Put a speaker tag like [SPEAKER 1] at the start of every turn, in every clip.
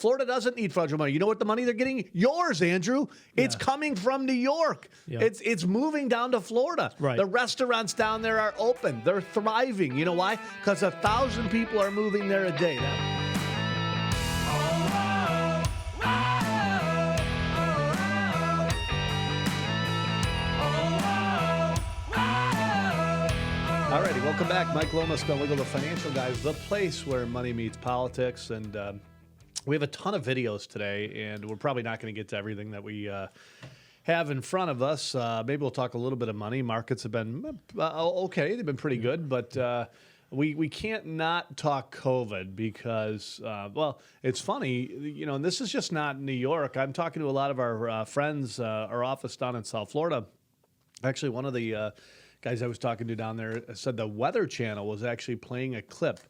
[SPEAKER 1] Florida doesn't need federal money. You know what the money they're getting? Yours, Andrew. It's coming from New York.
[SPEAKER 2] Yeah.
[SPEAKER 1] It's moving down to Florida.
[SPEAKER 2] Right.
[SPEAKER 1] The restaurants down there are open. They're thriving. You know why? Because 1,000 people are moving there a day. All righty, welcome back. Mike Lomas, Spell Legal, the Financial Guys, the place where money meets politics. And we have a ton of videos today, and we're probably not going to get to everything that we have in front of us. Maybe we'll talk a little bit of money. Markets have been okay. They've been pretty good, but we can't not talk COVID because, well, it's funny, you know, and this is just not New York. I'm talking to a lot of our friends, our office down in South Florida. Actually, one of the guys I was talking to down there said the Weather Channel was actually playing a clip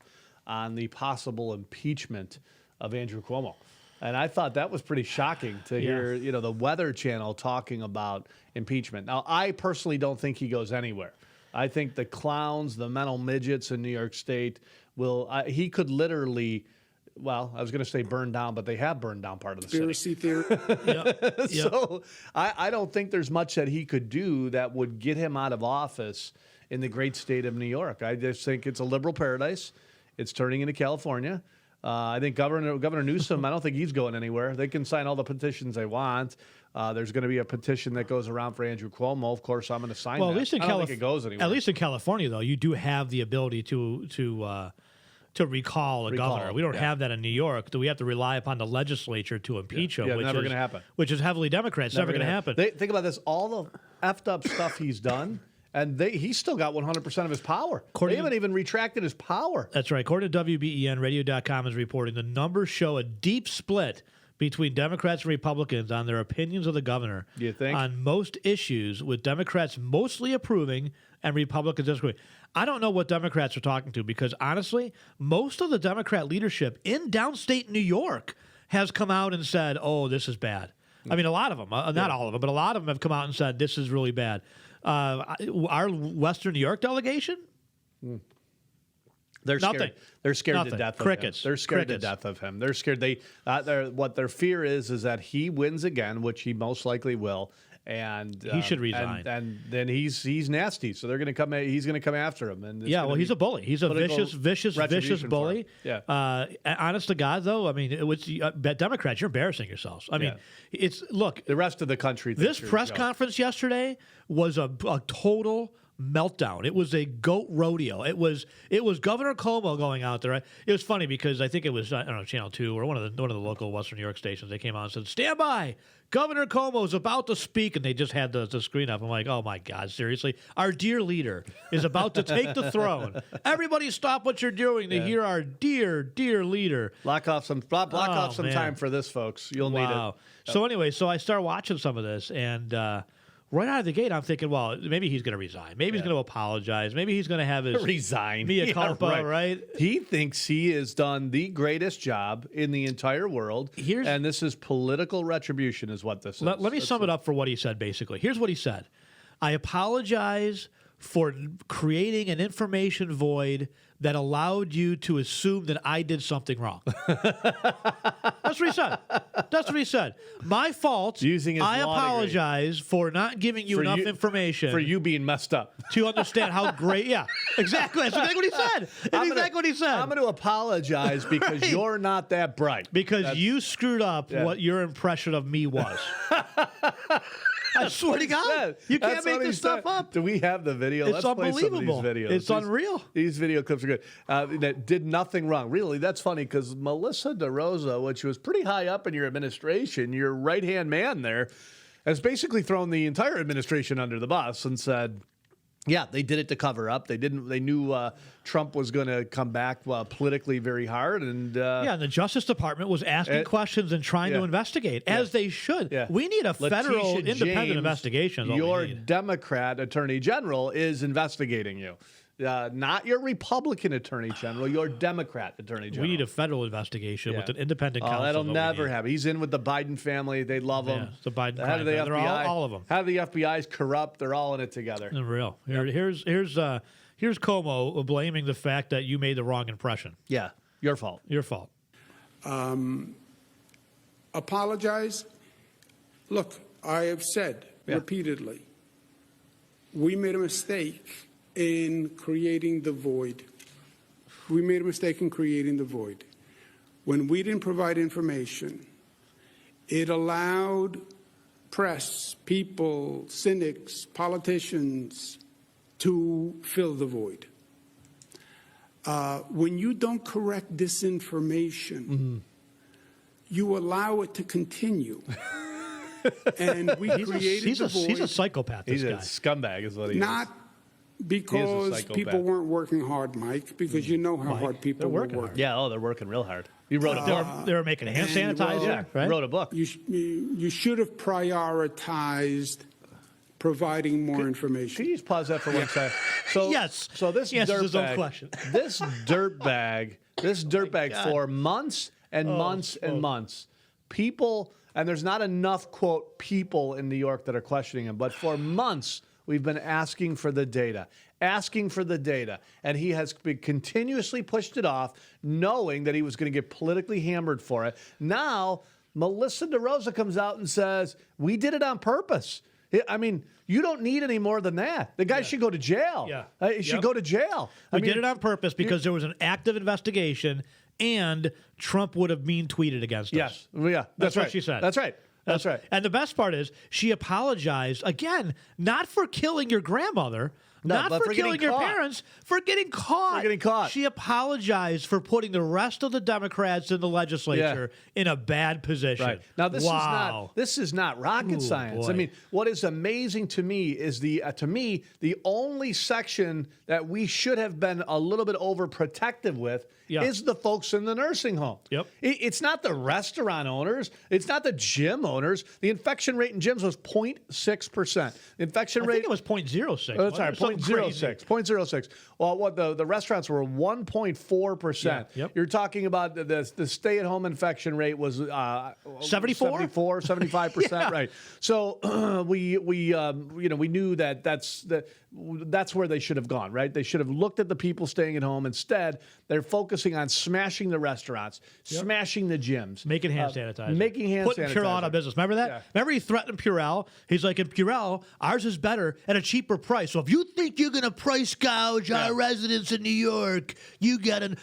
[SPEAKER 1] on the possible impeachment of Andrew Cuomo. And I thought that was pretty shocking to hear, you know, the Weather Channel talking about impeachment. Now, I personally don't think he goes anywhere. I think the clowns, the mental midgets in New York State he could literally, well, I was going to say burn down, but they have burned down part of the city.
[SPEAKER 3] Theory.
[SPEAKER 2] Yep.
[SPEAKER 1] So I don't think there's much that he could do that would get him out of office in the great state of New York. I just think it's a liberal paradise. It's turning into California. I think Governor Newsom, I don't think he's going anywhere. They can sign all the petitions they want. There's going to be a petition that goes around for Andrew Cuomo. Of course, I'm going to sign that.
[SPEAKER 2] At least in
[SPEAKER 1] I don't think it goes anywhere.
[SPEAKER 2] At least in California, though, you do have the ability to recall a governor. We don't have that in New York. Do we have to rely upon the legislature to impeach him?
[SPEAKER 1] Yeah,
[SPEAKER 2] which
[SPEAKER 1] never
[SPEAKER 2] is
[SPEAKER 1] going to happen.
[SPEAKER 2] Which is heavily Democrat. It's never going to happen.
[SPEAKER 1] Think about this. All the effed up stuff he's done, and he's still got 100% of his power. They haven't even retracted his power.
[SPEAKER 2] That's right. According to WBEN, Radio.com is reporting the numbers show a deep split between Democrats and Republicans on their opinions of the governor.
[SPEAKER 1] Do you think?
[SPEAKER 2] On most issues, with Democrats mostly approving and Republicans disagreeing. I don't know what Democrats are talking to because, honestly, most of the Democrat leadership in downstate New York has come out and said, oh, this is bad. I mean, a lot of them, not all of them, but a lot of them have come out and said, this is really bad. Our Western New York delegation?
[SPEAKER 1] They're
[SPEAKER 2] Nothing.
[SPEAKER 1] scared. They're scared
[SPEAKER 2] Nothing.
[SPEAKER 1] to death of
[SPEAKER 2] Crickets.
[SPEAKER 1] him. They're scared
[SPEAKER 2] Crickets.
[SPEAKER 1] to death of him. They're scared. What their fear is that he wins again, which he most likely will, and
[SPEAKER 2] He should resign.
[SPEAKER 1] And then he's nasty. So they're going to come. He's going to come after him. And
[SPEAKER 2] Yeah, well, he's a bully. He's a vicious
[SPEAKER 1] retribution
[SPEAKER 2] bully.
[SPEAKER 1] for him. Yeah.
[SPEAKER 2] Honest to God, though, I mean, Democrats, you're embarrassing yourselves. I mean, look.
[SPEAKER 1] The rest of the country.
[SPEAKER 2] This press conference yesterday was a total meltdown. It was a goat rodeo. It was Governor Cuomo going out there. It was funny because I think it was, I don't know, Channel 2 or one of the local Western New York stations. They came out and said, "Stand by. Governor Cuomo is about to speak," and they just had the screen up. I'm like, oh my God, seriously? Our dear leader is about to take the throne. Everybody stop what you're doing to hear our dear leader.
[SPEAKER 1] Block off some time for this, folks. You'll need it.
[SPEAKER 2] So anyway, I started watching some of this, and right out of the gate, I'm thinking, well, maybe he's going to resign. Maybe he's going to apologize. Maybe he's going to have his
[SPEAKER 1] resign.
[SPEAKER 2] Mea culpa, right?
[SPEAKER 1] He thinks he has done the greatest job in the entire world, and this is political retribution is what this is.
[SPEAKER 2] Let me sum it up for what he said, basically. Here's what he said. I apologize for creating an information void that allowed you to assume that I did something wrong. That's what he said. That's what he said. My fault. I apologize for not giving you enough information.
[SPEAKER 1] For you being messed up.
[SPEAKER 2] To understand how great, yeah, exactly. That's exactly what he said. That's exactly what he said.
[SPEAKER 1] I'm going to apologize because you're not that bright.
[SPEAKER 2] Because you screwed up what your impression of me was. I swear to God, you can't make this stuff up.
[SPEAKER 1] Do we have the video?
[SPEAKER 2] It's unbelievable.
[SPEAKER 1] Play some of these videos.
[SPEAKER 2] It's unreal.
[SPEAKER 1] These video clips are good. That did nothing wrong. Really, that's funny because Melissa DeRosa, which was pretty high up in your administration, your right-hand man there, has basically thrown the entire administration under the bus and said, yeah, they did it to cover up. They knew Trump was going to come back politically very hard, and
[SPEAKER 2] the Justice Department was asking questions and trying to investigate, as they should. Yeah. We need a federal independent investigation.
[SPEAKER 1] Your Democrat Attorney General is investigating you. Not your Republican Attorney General, your Democrat Attorney General.
[SPEAKER 2] We need a federal investigation with an independent counsel.
[SPEAKER 1] That'll never happen. He's in with the Biden family. They love him.
[SPEAKER 2] The Biden family. They're all of them.
[SPEAKER 1] How the FBI is corrupt. They're all in it together.
[SPEAKER 2] Real. Here's Cuomo blaming the fact that you made the wrong impression.
[SPEAKER 1] Yeah, your fault.
[SPEAKER 2] Your fault.
[SPEAKER 3] apologize. Look, I have said repeatedly, we made a mistake in creating the void. We made a mistake in creating the void. When we didn't provide information, it allowed press, people, cynics, politicians to fill the void. When you don't correct disinformation, you allow it to continue. And we created the void.
[SPEAKER 2] He's a psychopath, this
[SPEAKER 1] He's a
[SPEAKER 2] guy.
[SPEAKER 1] scumbag is what he
[SPEAKER 3] Not
[SPEAKER 1] is.
[SPEAKER 3] because
[SPEAKER 1] psychopath.
[SPEAKER 3] people weren't working hard, Mike, because you know how hard people were
[SPEAKER 2] working
[SPEAKER 3] working.
[SPEAKER 1] Yeah, they're working real hard. You wrote a book.
[SPEAKER 2] They were making hand
[SPEAKER 3] and,
[SPEAKER 2] sanitizer,
[SPEAKER 3] well,
[SPEAKER 2] right?
[SPEAKER 1] You wrote a book.
[SPEAKER 3] You should have prioritized providing more information.
[SPEAKER 1] Can you just pause that for 1 second? So,
[SPEAKER 2] Yes.
[SPEAKER 1] So this
[SPEAKER 2] Yes, is his own
[SPEAKER 1] dirtbag,
[SPEAKER 2] question.
[SPEAKER 1] this dirtbag for months and months and months, people, and there's not enough, quote, people in New York that are questioning him, but for months we've been asking for the data, and he has been continuously pushed it off, knowing that he was going to get politically hammered for it. Now, Melissa DeRosa comes out and says, we did it on purpose. I mean, you don't need any more than that. The guy should go to jail.
[SPEAKER 2] Yeah.
[SPEAKER 1] He should go to jail.
[SPEAKER 2] We did it on purpose because there was an active investigation, and Trump would have mean tweeted against us.
[SPEAKER 1] Yes. Yeah.
[SPEAKER 2] That's
[SPEAKER 1] right.
[SPEAKER 2] what she said.
[SPEAKER 1] That's right. That's right.
[SPEAKER 2] And the best part is she apologized, again, not for killing your grandmother, not
[SPEAKER 1] but
[SPEAKER 2] for killing your parents, for getting caught.
[SPEAKER 1] For getting caught.
[SPEAKER 2] She apologized for putting the rest of the Democrats in the legislature in a bad position.
[SPEAKER 1] Right. Now this is not rocket science.
[SPEAKER 2] Boy.
[SPEAKER 1] I mean, what is amazing to me is the only section that we should have been a little bit overprotective with is the folks in the nursing home.
[SPEAKER 2] Yep.
[SPEAKER 1] It's not the restaurant owners. It's not the gym owners. The infection rate in gyms was 0.6%. The infection rate.
[SPEAKER 2] I think it was 0.06.
[SPEAKER 1] Oh, sorry,
[SPEAKER 2] Something crazy.
[SPEAKER 1] 0.06. Well, what the restaurants were 1.4%.
[SPEAKER 2] Yeah, yep.
[SPEAKER 1] You're talking about the stay-at-home infection rate was
[SPEAKER 2] 74?
[SPEAKER 1] 75%, right? So we knew that's where they should have gone, right? They should have looked at the people staying at home. Instead, they're focusing on smashing the restaurants, smashing the gyms,
[SPEAKER 2] making hand sanitizer,
[SPEAKER 1] putting
[SPEAKER 2] Purell out of business. Remember that?
[SPEAKER 1] Yeah.
[SPEAKER 2] Remember he threatened Purell? He's like, in Purell, ours is better at a cheaper price. So if you think you're going to price gouge our residents in New York,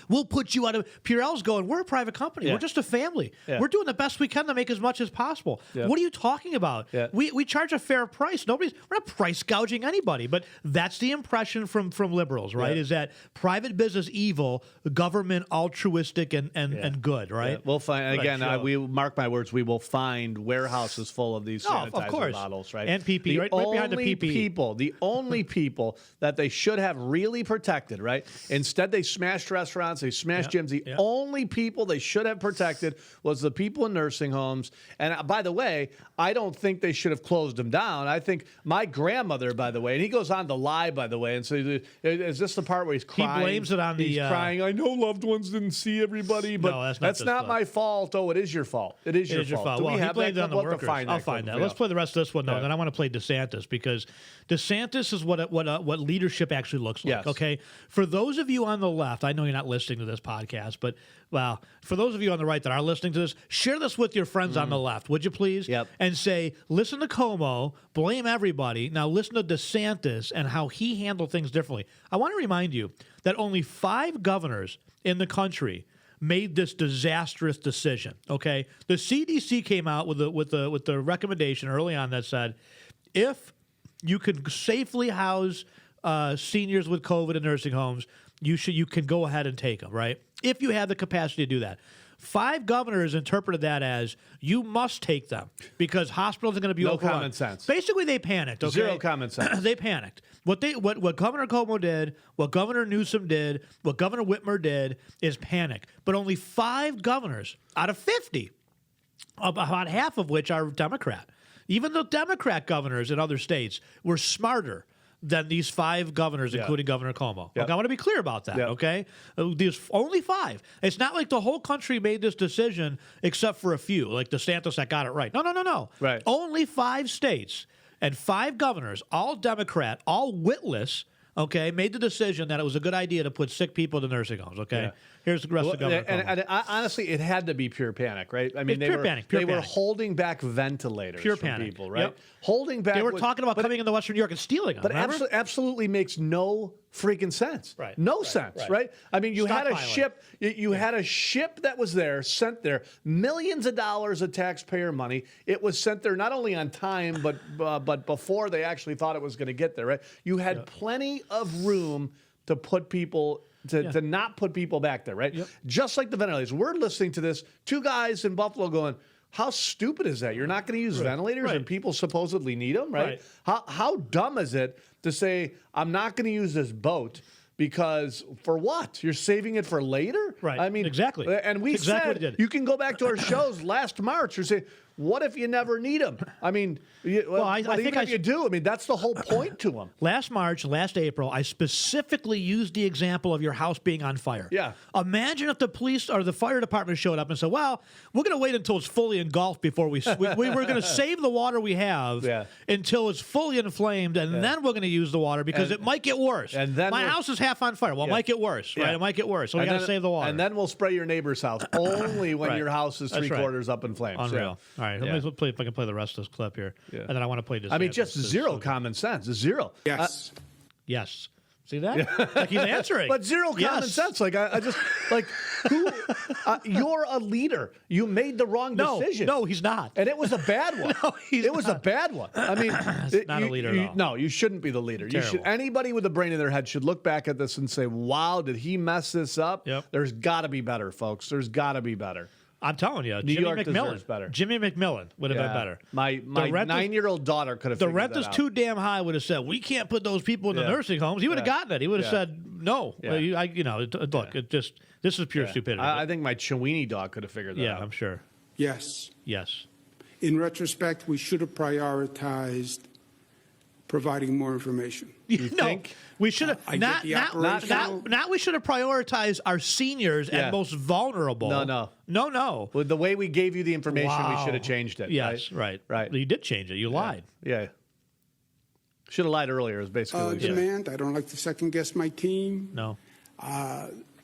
[SPEAKER 2] we'll put you out of. Purell's going, we're a private company.
[SPEAKER 1] Yeah.
[SPEAKER 2] We're just a family.
[SPEAKER 1] Yeah.
[SPEAKER 2] We're doing the best we can to make as much as possible.
[SPEAKER 1] Yeah.
[SPEAKER 2] What are you talking about?
[SPEAKER 1] Yeah.
[SPEAKER 2] We charge a fair price. We're not price gouging anybody, but that's the impression from liberals, right?
[SPEAKER 1] Yeah.
[SPEAKER 2] Is that private business evil, government altruistic and good, right?
[SPEAKER 1] Yeah. We'll find again.
[SPEAKER 2] Right,
[SPEAKER 1] We mark my words. We will find warehouses full of these sanitizer
[SPEAKER 2] of course.
[SPEAKER 1] bottles, right?
[SPEAKER 2] And PPE, right behind the PPE.
[SPEAKER 1] The only people that they should have really protected, right? Instead, they smashed restaurants, they smashed gyms. The only people they should have protected was the people in nursing homes. And by the way, I don't think they should have closed them down. I think my grandmother, by the way, and he goes on to lie, by the way, and so is this the part where he's crying?
[SPEAKER 2] He blames it on
[SPEAKER 1] he's crying. I know loved ones didn't see everybody, but
[SPEAKER 2] no,
[SPEAKER 1] that's not my fault. Oh, it is your fault. It is your fault. Do
[SPEAKER 2] Well,
[SPEAKER 1] we
[SPEAKER 2] he
[SPEAKER 1] have
[SPEAKER 2] blamed
[SPEAKER 1] that
[SPEAKER 2] it on the
[SPEAKER 1] clip? We'll have
[SPEAKER 2] workers.
[SPEAKER 1] to find
[SPEAKER 2] I'll
[SPEAKER 1] that
[SPEAKER 2] find
[SPEAKER 1] clip.
[SPEAKER 2] that.
[SPEAKER 1] Yeah.
[SPEAKER 2] Let's play the rest of this one, though.
[SPEAKER 1] Yeah.
[SPEAKER 2] Then I want to play DeSantis because DeSantis is what leadership actually looks like.
[SPEAKER 1] Yes.
[SPEAKER 2] Okay, for those of you on the left, I know you're not listening to this podcast, but wow, for those of you on the right that are listening to this, share this with your friends on the left, would you please?
[SPEAKER 1] Yep.
[SPEAKER 2] And say, listen to Cuomo, blame everybody. Now listen to DeSantis and how he handled things differently. I want to remind you that only 5 governors in the country made this disastrous decision. Okay, the CDC came out with the recommendation early on that said, if you can safely house seniors with COVID in nursing homes, you can go ahead and take them, right? If you have the capacity to do that. 5 governors interpreted that as you must take them because hospitals are going to be
[SPEAKER 1] No
[SPEAKER 2] overrun.
[SPEAKER 1] common sense.
[SPEAKER 2] Basically, they panicked. Okay?
[SPEAKER 1] Zero common sense.
[SPEAKER 2] They panicked. What Governor Cuomo did, what Governor Newsom did, what Governor Whitmer did is panic. But only 5 governors out of 50, about half of which are Democrat. Even the Democrat governors in other states were smarter than these 5 governors, including Governor Cuomo.
[SPEAKER 1] Yep.
[SPEAKER 2] Okay, I want to be clear about that,
[SPEAKER 1] Yep.
[SPEAKER 2] okay? There's only 5. It's not like the whole country made this decision except for a few, like DeSantis that got it right. No.
[SPEAKER 1] Right.
[SPEAKER 2] Only 5 states and 5 governors, all Democrat, all witless, okay, made the decision that it was a good idea to put sick people to nursing homes, okay?
[SPEAKER 1] Yeah.
[SPEAKER 2] Here's the rest of Governor Cuomo.
[SPEAKER 1] And honestly, it had to be pure panic, right? I mean,
[SPEAKER 2] It's pure panic, pure
[SPEAKER 1] they were
[SPEAKER 2] panic.
[SPEAKER 1] holding back ventilators
[SPEAKER 2] Pure
[SPEAKER 1] from
[SPEAKER 2] panic.
[SPEAKER 1] people, right?
[SPEAKER 2] Yep.
[SPEAKER 1] Holding back.
[SPEAKER 2] They were talking about coming into Western New York and stealing them.
[SPEAKER 1] But
[SPEAKER 2] remember?
[SPEAKER 1] absolutely makes no freaking sense.
[SPEAKER 2] Right.
[SPEAKER 1] No sense, right? I mean, you had a
[SPEAKER 2] Stockpiling.
[SPEAKER 1] ship. You had a ship that was there, sent there, millions of dollars of taxpayer money. It was sent there not only on time, but before they actually thought it was going to get there, right? You had plenty of room to put people. To not put people back there, right?
[SPEAKER 2] Yep.
[SPEAKER 1] Just like the ventilators. We're listening to this. Two guys in Buffalo going, how stupid is that? You're not going to use ventilators and people supposedly need them, right? How dumb is it to say, I'm not going to use this boat because for what? You're saving it for later?
[SPEAKER 2] Right.
[SPEAKER 1] I mean,
[SPEAKER 2] exactly.
[SPEAKER 1] And we
[SPEAKER 2] exactly
[SPEAKER 1] said,
[SPEAKER 2] what it did.
[SPEAKER 1] you can go back to our shows last March. You're saying, what if you never need them? I mean,
[SPEAKER 2] I think
[SPEAKER 1] even if you do, I mean, that's the whole point to them.
[SPEAKER 2] Last March, last April, I specifically used the example of your house being on fire.
[SPEAKER 1] Yeah.
[SPEAKER 2] Imagine if the police or the fire department showed up and said, well, we're going to wait until it's fully engulfed before we're going to save the water we have until it's fully inflamed, and then we're going to use the water because it might get worse.
[SPEAKER 1] And then
[SPEAKER 2] my house is half on fire. Well, it might get worse, right? It might get worse, so we got to save the water.
[SPEAKER 1] And then we'll spray your neighbor's house only when your house is three-quarters up in flames.
[SPEAKER 2] Unreal. All right, let me play if I can play the rest of this clip here, and then I want to play this.
[SPEAKER 1] I mean, just zero common sense. Zero.
[SPEAKER 3] Yes.
[SPEAKER 2] Yes. See that? Like he's answering.
[SPEAKER 1] But zero common sense. Like I just like who? You're a leader. You made the wrong decision.
[SPEAKER 2] No, he's not.
[SPEAKER 1] And it was a bad one. It was a bad one. I mean,
[SPEAKER 2] not a leader at all.
[SPEAKER 1] No, you shouldn't be the leader. You should. Anybody with a brain in their head should look back at this and say, "Wow, did he mess this up?"
[SPEAKER 2] Yep.
[SPEAKER 1] There's got to be better, folks. There's got to be better.
[SPEAKER 2] I'm telling you,
[SPEAKER 1] New
[SPEAKER 2] Jimmy
[SPEAKER 1] York deserves
[SPEAKER 2] McMillan.
[SPEAKER 1] better.
[SPEAKER 2] Jimmy McMillan would have been better.
[SPEAKER 1] My 9-year-old daughter could have.
[SPEAKER 2] The
[SPEAKER 1] figured
[SPEAKER 2] rent
[SPEAKER 1] that
[SPEAKER 2] is
[SPEAKER 1] out.
[SPEAKER 2] too damn high. Would have said we can't put those people in the nursing homes. He would have gotten it. He would have said no. Look, it just this is pure stupidity.
[SPEAKER 1] I think my Chiweenie dog could have figured that out.
[SPEAKER 2] Yeah, I'm sure.
[SPEAKER 3] Yes.
[SPEAKER 2] Yes.
[SPEAKER 3] In retrospect, we should have prioritized providing more information.
[SPEAKER 1] think?
[SPEAKER 2] We should have
[SPEAKER 3] I get the operational-
[SPEAKER 2] not we should have prioritized our seniors and most vulnerable. No.
[SPEAKER 1] With the way we gave you the information, we should have changed it.
[SPEAKER 2] Yes, right. You did change it. You lied.
[SPEAKER 1] Yeah. Should have lied earlier. Is basically what you said.
[SPEAKER 3] Demand. I don't like to second guess my team.
[SPEAKER 2] No.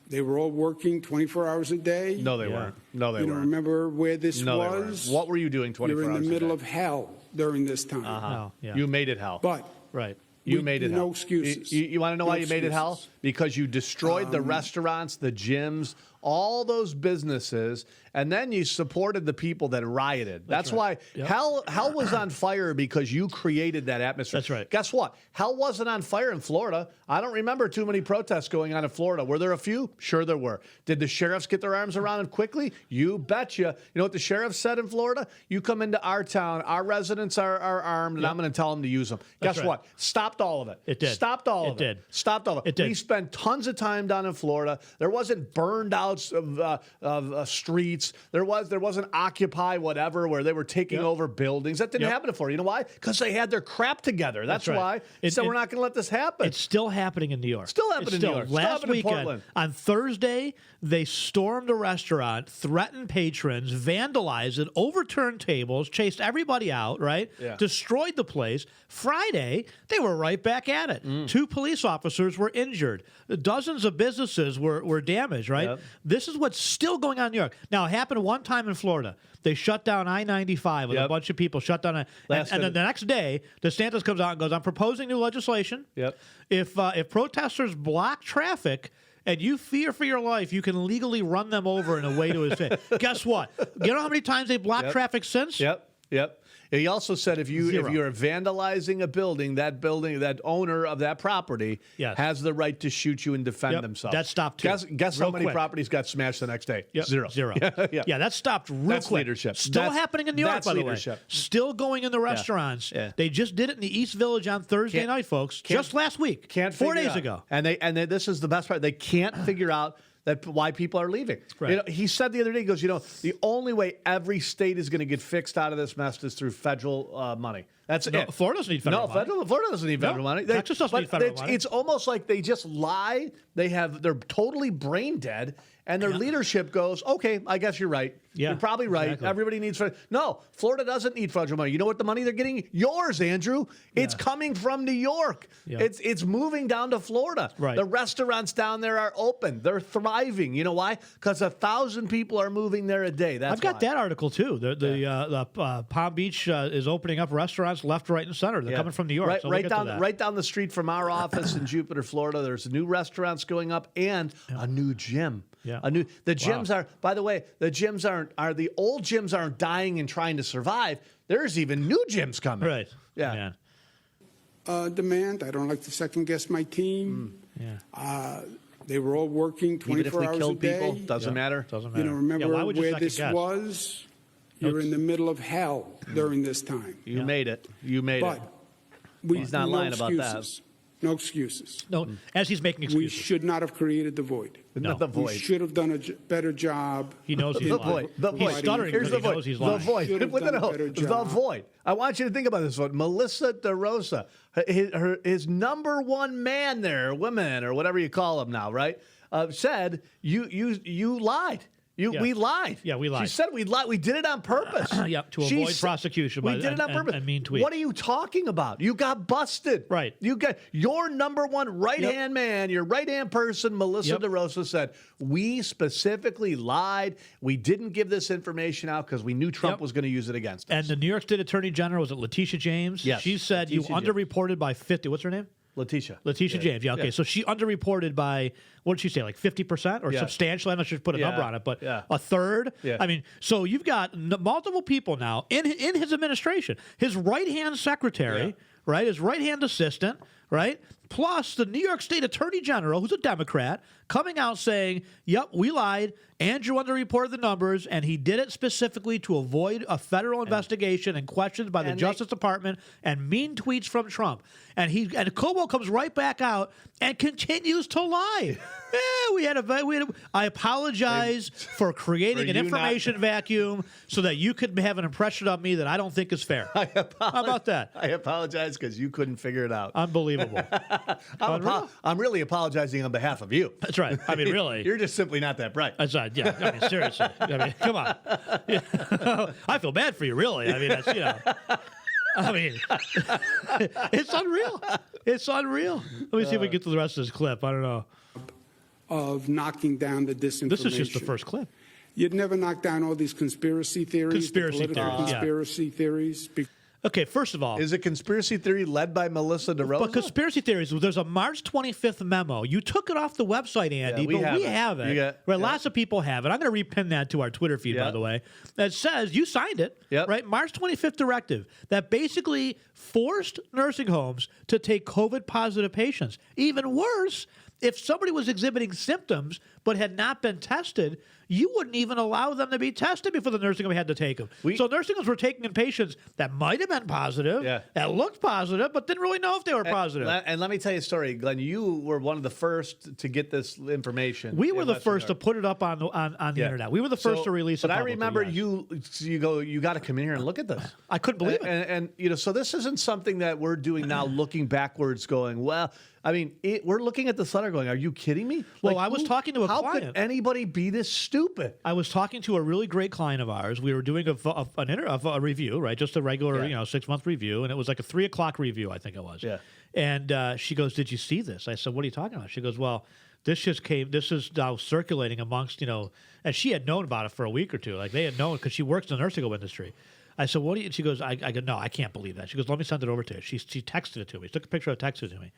[SPEAKER 3] They were all working 24 hours a day.
[SPEAKER 1] No, they weren't. No, they
[SPEAKER 3] You don't
[SPEAKER 1] weren't.
[SPEAKER 3] remember where this
[SPEAKER 1] No, they
[SPEAKER 3] was?
[SPEAKER 1] weren't. What were you doing 24
[SPEAKER 3] You're in
[SPEAKER 1] hours
[SPEAKER 3] the middle
[SPEAKER 1] a
[SPEAKER 3] of
[SPEAKER 1] day?
[SPEAKER 3] hell during this time.
[SPEAKER 2] No. Yeah.
[SPEAKER 1] You made it hell.
[SPEAKER 3] But
[SPEAKER 2] Right.
[SPEAKER 1] You
[SPEAKER 3] We-
[SPEAKER 1] made it
[SPEAKER 3] no
[SPEAKER 1] hell.
[SPEAKER 3] excuses.
[SPEAKER 1] You want to know
[SPEAKER 3] No
[SPEAKER 1] why you made it hell?
[SPEAKER 3] excuses.
[SPEAKER 1] Because you destroyed the restaurants, the gyms, all those businesses, and then you supported the people that rioted. That's why hell was on fire because you created that atmosphere.
[SPEAKER 2] That's right.
[SPEAKER 1] Guess what? Hell wasn't on fire in Florida. I don't remember too many protests going on in Florida. Were there a few? Sure there were. Did the sheriffs get their arms around it quickly? You betcha. You know what the sheriff said in Florida? You come into our town, our residents are armed, and I'm going to tell them to use them. Guess
[SPEAKER 2] right.
[SPEAKER 1] what? Stopped all of it.
[SPEAKER 2] It did.
[SPEAKER 1] Stopped all of it.
[SPEAKER 2] It did.
[SPEAKER 1] Stopped all of it.
[SPEAKER 2] It did.
[SPEAKER 1] We spent tons of time down in Florida. There wasn't burned outs of streets. There wasn't Occupy whatever where they were taking over buildings. That didn't happen in Florida. You know why? Because they had their crap together. That's
[SPEAKER 2] right.
[SPEAKER 1] why. So we're not going to let this happen.
[SPEAKER 2] It's still happening in New York.
[SPEAKER 1] Still happening in New York. Still
[SPEAKER 2] Last
[SPEAKER 1] happening in
[SPEAKER 2] weekend,
[SPEAKER 1] Portland.
[SPEAKER 2] on Thursday, they stormed a restaurant, threatened patrons, vandalized it, overturned tables, chased everybody out, right?
[SPEAKER 1] Yeah.
[SPEAKER 2] Destroyed the place. Friday, they were right back at it. 2 police officers were injured. Dozens of businesses were damaged, right?
[SPEAKER 1] Yep.
[SPEAKER 2] This is what's still going on in New York. Now, it happened one time in Florida. They shut down I-95 with a bunch of people shut down. And then the next day, DeSantis comes out and goes, I'm proposing new legislation.
[SPEAKER 1] Yep.
[SPEAKER 2] If protesters block traffic and you fear for your life, you can legally run them over in a way to his face. Guess what? You know how many times they blocked traffic since?
[SPEAKER 1] Yep. He also said if you're vandalizing a building, that owner of that property has the right to shoot you and defend themselves.
[SPEAKER 2] That stopped too.
[SPEAKER 1] Guess how
[SPEAKER 2] Real
[SPEAKER 1] many
[SPEAKER 2] quick.
[SPEAKER 1] properties got smashed the next day?
[SPEAKER 2] Yep.
[SPEAKER 1] Zero.
[SPEAKER 2] Yeah, that stopped real
[SPEAKER 1] That's
[SPEAKER 2] quick.
[SPEAKER 1] leadership.
[SPEAKER 2] Still happening in New York,
[SPEAKER 1] that's
[SPEAKER 2] by the
[SPEAKER 1] leadership.
[SPEAKER 2] way. Still going in the restaurants.
[SPEAKER 1] Yeah.
[SPEAKER 2] They just did it in the East Village on Thursday night, folks. Just last week.
[SPEAKER 1] Can't
[SPEAKER 2] 4
[SPEAKER 1] figure
[SPEAKER 2] days
[SPEAKER 1] out.
[SPEAKER 2] ago.
[SPEAKER 1] And this is the best part. They can't figure out why people are leaving.
[SPEAKER 2] Right.
[SPEAKER 1] You know, he said the other day, he goes, the only way every state is going to get fixed out of this mess is through federal money. That's it.
[SPEAKER 2] Florida doesn't need federal money.
[SPEAKER 1] Florida doesn't need federal money.
[SPEAKER 2] Texas doesn't need federal money.
[SPEAKER 1] It's almost like they just lie. They're totally brain dead, And their leadership goes, okay, I guess you're right.
[SPEAKER 2] Yeah,
[SPEAKER 1] you're probably right.
[SPEAKER 2] exactly.
[SPEAKER 1] Everybody needs no, Florida doesn't need federal money. You know what the money they're getting? Yours, Andrew. It's coming from New York.
[SPEAKER 2] Yeah.
[SPEAKER 1] It's moving down to Florida.
[SPEAKER 2] Right.
[SPEAKER 1] The restaurants down there are open. They're thriving. You know why? Because 1,000 people are moving there a day. That's
[SPEAKER 2] I've got
[SPEAKER 1] why.
[SPEAKER 2] that article too. The Palm Beach is opening up restaurants left, right, and center. They're coming from New York.
[SPEAKER 1] Right,
[SPEAKER 2] so we'll
[SPEAKER 1] right
[SPEAKER 2] get to
[SPEAKER 1] down,
[SPEAKER 2] that.
[SPEAKER 1] right down the street from our office in Jupiter, Florida. There's new restaurants going up and a new gym.
[SPEAKER 2] Yeah.
[SPEAKER 1] The gyms are. By the way, the gyms aren't the old gyms aren't dying and trying to survive. There's even new gyms coming.
[SPEAKER 2] Right.
[SPEAKER 1] Yeah.
[SPEAKER 3] Demand. I don't like to second guess my team.
[SPEAKER 2] Yeah.
[SPEAKER 3] They were all working
[SPEAKER 1] Even if
[SPEAKER 3] 24
[SPEAKER 1] we
[SPEAKER 3] hours
[SPEAKER 1] kill
[SPEAKER 3] a day.
[SPEAKER 1] people, doesn't matter.
[SPEAKER 2] Doesn't matter.
[SPEAKER 3] You know, remember
[SPEAKER 2] why would you
[SPEAKER 3] where
[SPEAKER 2] second
[SPEAKER 3] this
[SPEAKER 2] guess?
[SPEAKER 3] was? You're in the middle of hell during this time.
[SPEAKER 1] You made it. You made
[SPEAKER 3] But
[SPEAKER 1] it. He's not lying about that.
[SPEAKER 3] No excuses.
[SPEAKER 2] No, as he's making
[SPEAKER 3] We
[SPEAKER 2] excuses.
[SPEAKER 3] should not have created the void.
[SPEAKER 1] Not the
[SPEAKER 3] We
[SPEAKER 1] void.
[SPEAKER 3] should have done a better job.
[SPEAKER 2] He knows he's
[SPEAKER 1] The
[SPEAKER 2] lying.
[SPEAKER 1] void. The
[SPEAKER 2] He's
[SPEAKER 1] void.
[SPEAKER 2] stuttering
[SPEAKER 1] Here's
[SPEAKER 2] because
[SPEAKER 1] the
[SPEAKER 2] he
[SPEAKER 1] void.
[SPEAKER 2] knows he's
[SPEAKER 1] The
[SPEAKER 2] lying.
[SPEAKER 1] void.
[SPEAKER 3] Should have
[SPEAKER 1] What the
[SPEAKER 3] done a
[SPEAKER 1] hell?
[SPEAKER 3] better
[SPEAKER 1] The
[SPEAKER 3] job.
[SPEAKER 1] void. I want you to think about this one. Melissa DeRosa, his number one man there, women or whatever you call them now, right? Said you lied. We lied.
[SPEAKER 2] Yeah, we lied.
[SPEAKER 1] She said we lied. We did it on purpose.
[SPEAKER 2] Yep, to
[SPEAKER 1] She
[SPEAKER 2] avoid prosecution
[SPEAKER 1] We
[SPEAKER 2] by-
[SPEAKER 1] did it on
[SPEAKER 2] and-
[SPEAKER 1] purpose.
[SPEAKER 2] and mean tweets.
[SPEAKER 1] What are you talking about? You got busted.
[SPEAKER 2] Right.
[SPEAKER 1] You got your number one right-hand man, your right-hand person, Melissa
[SPEAKER 2] Yep.
[SPEAKER 1] DeRosa said, we specifically lied. We didn't give this information out because we knew Trump
[SPEAKER 2] Yep.
[SPEAKER 1] was going to use it against us.
[SPEAKER 2] And the New York State Attorney General, was it Letitia James?
[SPEAKER 1] Yes,
[SPEAKER 2] She said you
[SPEAKER 1] Letitia James.
[SPEAKER 2] underreported by 50. What's her name?
[SPEAKER 1] Letitia.
[SPEAKER 2] Letitia James. Yeah, okay.
[SPEAKER 1] Yeah.
[SPEAKER 2] So she underreported by, what did she say, like 50% or
[SPEAKER 1] Yeah.
[SPEAKER 2] substantially? I'm not sure she put a number
[SPEAKER 1] Yeah.
[SPEAKER 2] on it, but
[SPEAKER 1] Yeah.
[SPEAKER 2] a third.
[SPEAKER 1] Yeah.
[SPEAKER 2] I mean, so you've got multiple people now in his administration. His right-hand secretary,
[SPEAKER 1] Yeah.
[SPEAKER 2] right? His right-hand assistant, right? Plus the New York State Attorney General, who's a Democrat, coming out saying, yep, we lied. Andrew underreported the numbers, and he did it specifically to avoid a federal investigation and questions by the
[SPEAKER 1] and
[SPEAKER 2] Justice Department and mean tweets from Trump. And Cuomo comes right back out and continues to lie. I apologize for creating an
[SPEAKER 1] you
[SPEAKER 2] information vacuum so that you could have an impression of me that I don't think is fair. How about that?
[SPEAKER 1] I apologize because you couldn't figure it out.
[SPEAKER 2] Unbelievable.
[SPEAKER 1] I'm really apologizing on behalf of you.
[SPEAKER 2] That's right. I mean, really.
[SPEAKER 1] You're just simply not that bright.
[SPEAKER 2] That's right. Yeah. I mean, seriously. I mean, come on. Yeah. I feel bad for you, really. I mean, that's, I mean, it's unreal. It's unreal. Let me see if we can get to the rest of this clip. I don't know.
[SPEAKER 3] Of knocking down the disinformation.
[SPEAKER 2] This is just the first clip.
[SPEAKER 3] You'd never knock down all these conspiracy theories.
[SPEAKER 2] Conspiracy
[SPEAKER 3] the political
[SPEAKER 2] theories, yeah.
[SPEAKER 3] conspiracy theories.
[SPEAKER 2] Okay, first of all,
[SPEAKER 1] Is it conspiracy theory led by Melissa DeRosa?
[SPEAKER 2] but conspiracy theories, there's a March 25th memo. You took it off the website, Andy,
[SPEAKER 1] we
[SPEAKER 2] but
[SPEAKER 1] have
[SPEAKER 2] we
[SPEAKER 1] it.
[SPEAKER 2] have it.
[SPEAKER 1] You got-
[SPEAKER 2] right,
[SPEAKER 1] yeah.
[SPEAKER 2] lots of people have it. I'm going to repin that to our Twitter feed, by
[SPEAKER 1] Yeah.
[SPEAKER 2] the way, that says you signed it,
[SPEAKER 1] Yep.
[SPEAKER 2] right? March 25th directive that basically forced nursing homes to take COVID-positive patients. Even worse, if somebody was exhibiting symptoms but had not been tested, you wouldn't even allow them to be tested before the nursing home had to take them. So nursing homes were taking in patients that might have been positive,
[SPEAKER 1] Yeah.
[SPEAKER 2] that looked positive, but didn't really know if they were positive.
[SPEAKER 1] And let me tell you a story, Glenn. You were one of the first to get this information.
[SPEAKER 2] We were
[SPEAKER 1] in
[SPEAKER 2] the
[SPEAKER 1] Western
[SPEAKER 2] first to
[SPEAKER 1] York.
[SPEAKER 2] put it up on the
[SPEAKER 1] Yeah.
[SPEAKER 2] internet. We were the first to release it.
[SPEAKER 1] But I
[SPEAKER 2] publicly,
[SPEAKER 1] remember
[SPEAKER 2] yes.
[SPEAKER 1] you got to come in here and look at this.
[SPEAKER 2] I couldn't believe it.
[SPEAKER 1] And so this isn't something that we're doing now, looking backwards, going, well. I mean, we're looking at this letter, going, "Are you kidding me?"
[SPEAKER 2] Well, I was talking to a
[SPEAKER 1] how
[SPEAKER 2] client.
[SPEAKER 1] could anybody be this stupid?
[SPEAKER 2] I was talking to a really great client of ours. We were doing a review, right? Just a regular, 6-month review, and it was like a 3:00 review, I think it was.
[SPEAKER 1] Yeah.
[SPEAKER 2] And she goes, "Did you see this?" I said, "What are you talking about?" She goes, "Well, this is now circulating amongst, and she had known about it for a week or two. Like they had known because she works in the nursing home industry." I said, "What do you?" She goes, "I go, no, I can't believe that." She goes, "Let me send it over to you." She texted it to me. She took a picture of it, texted it to me.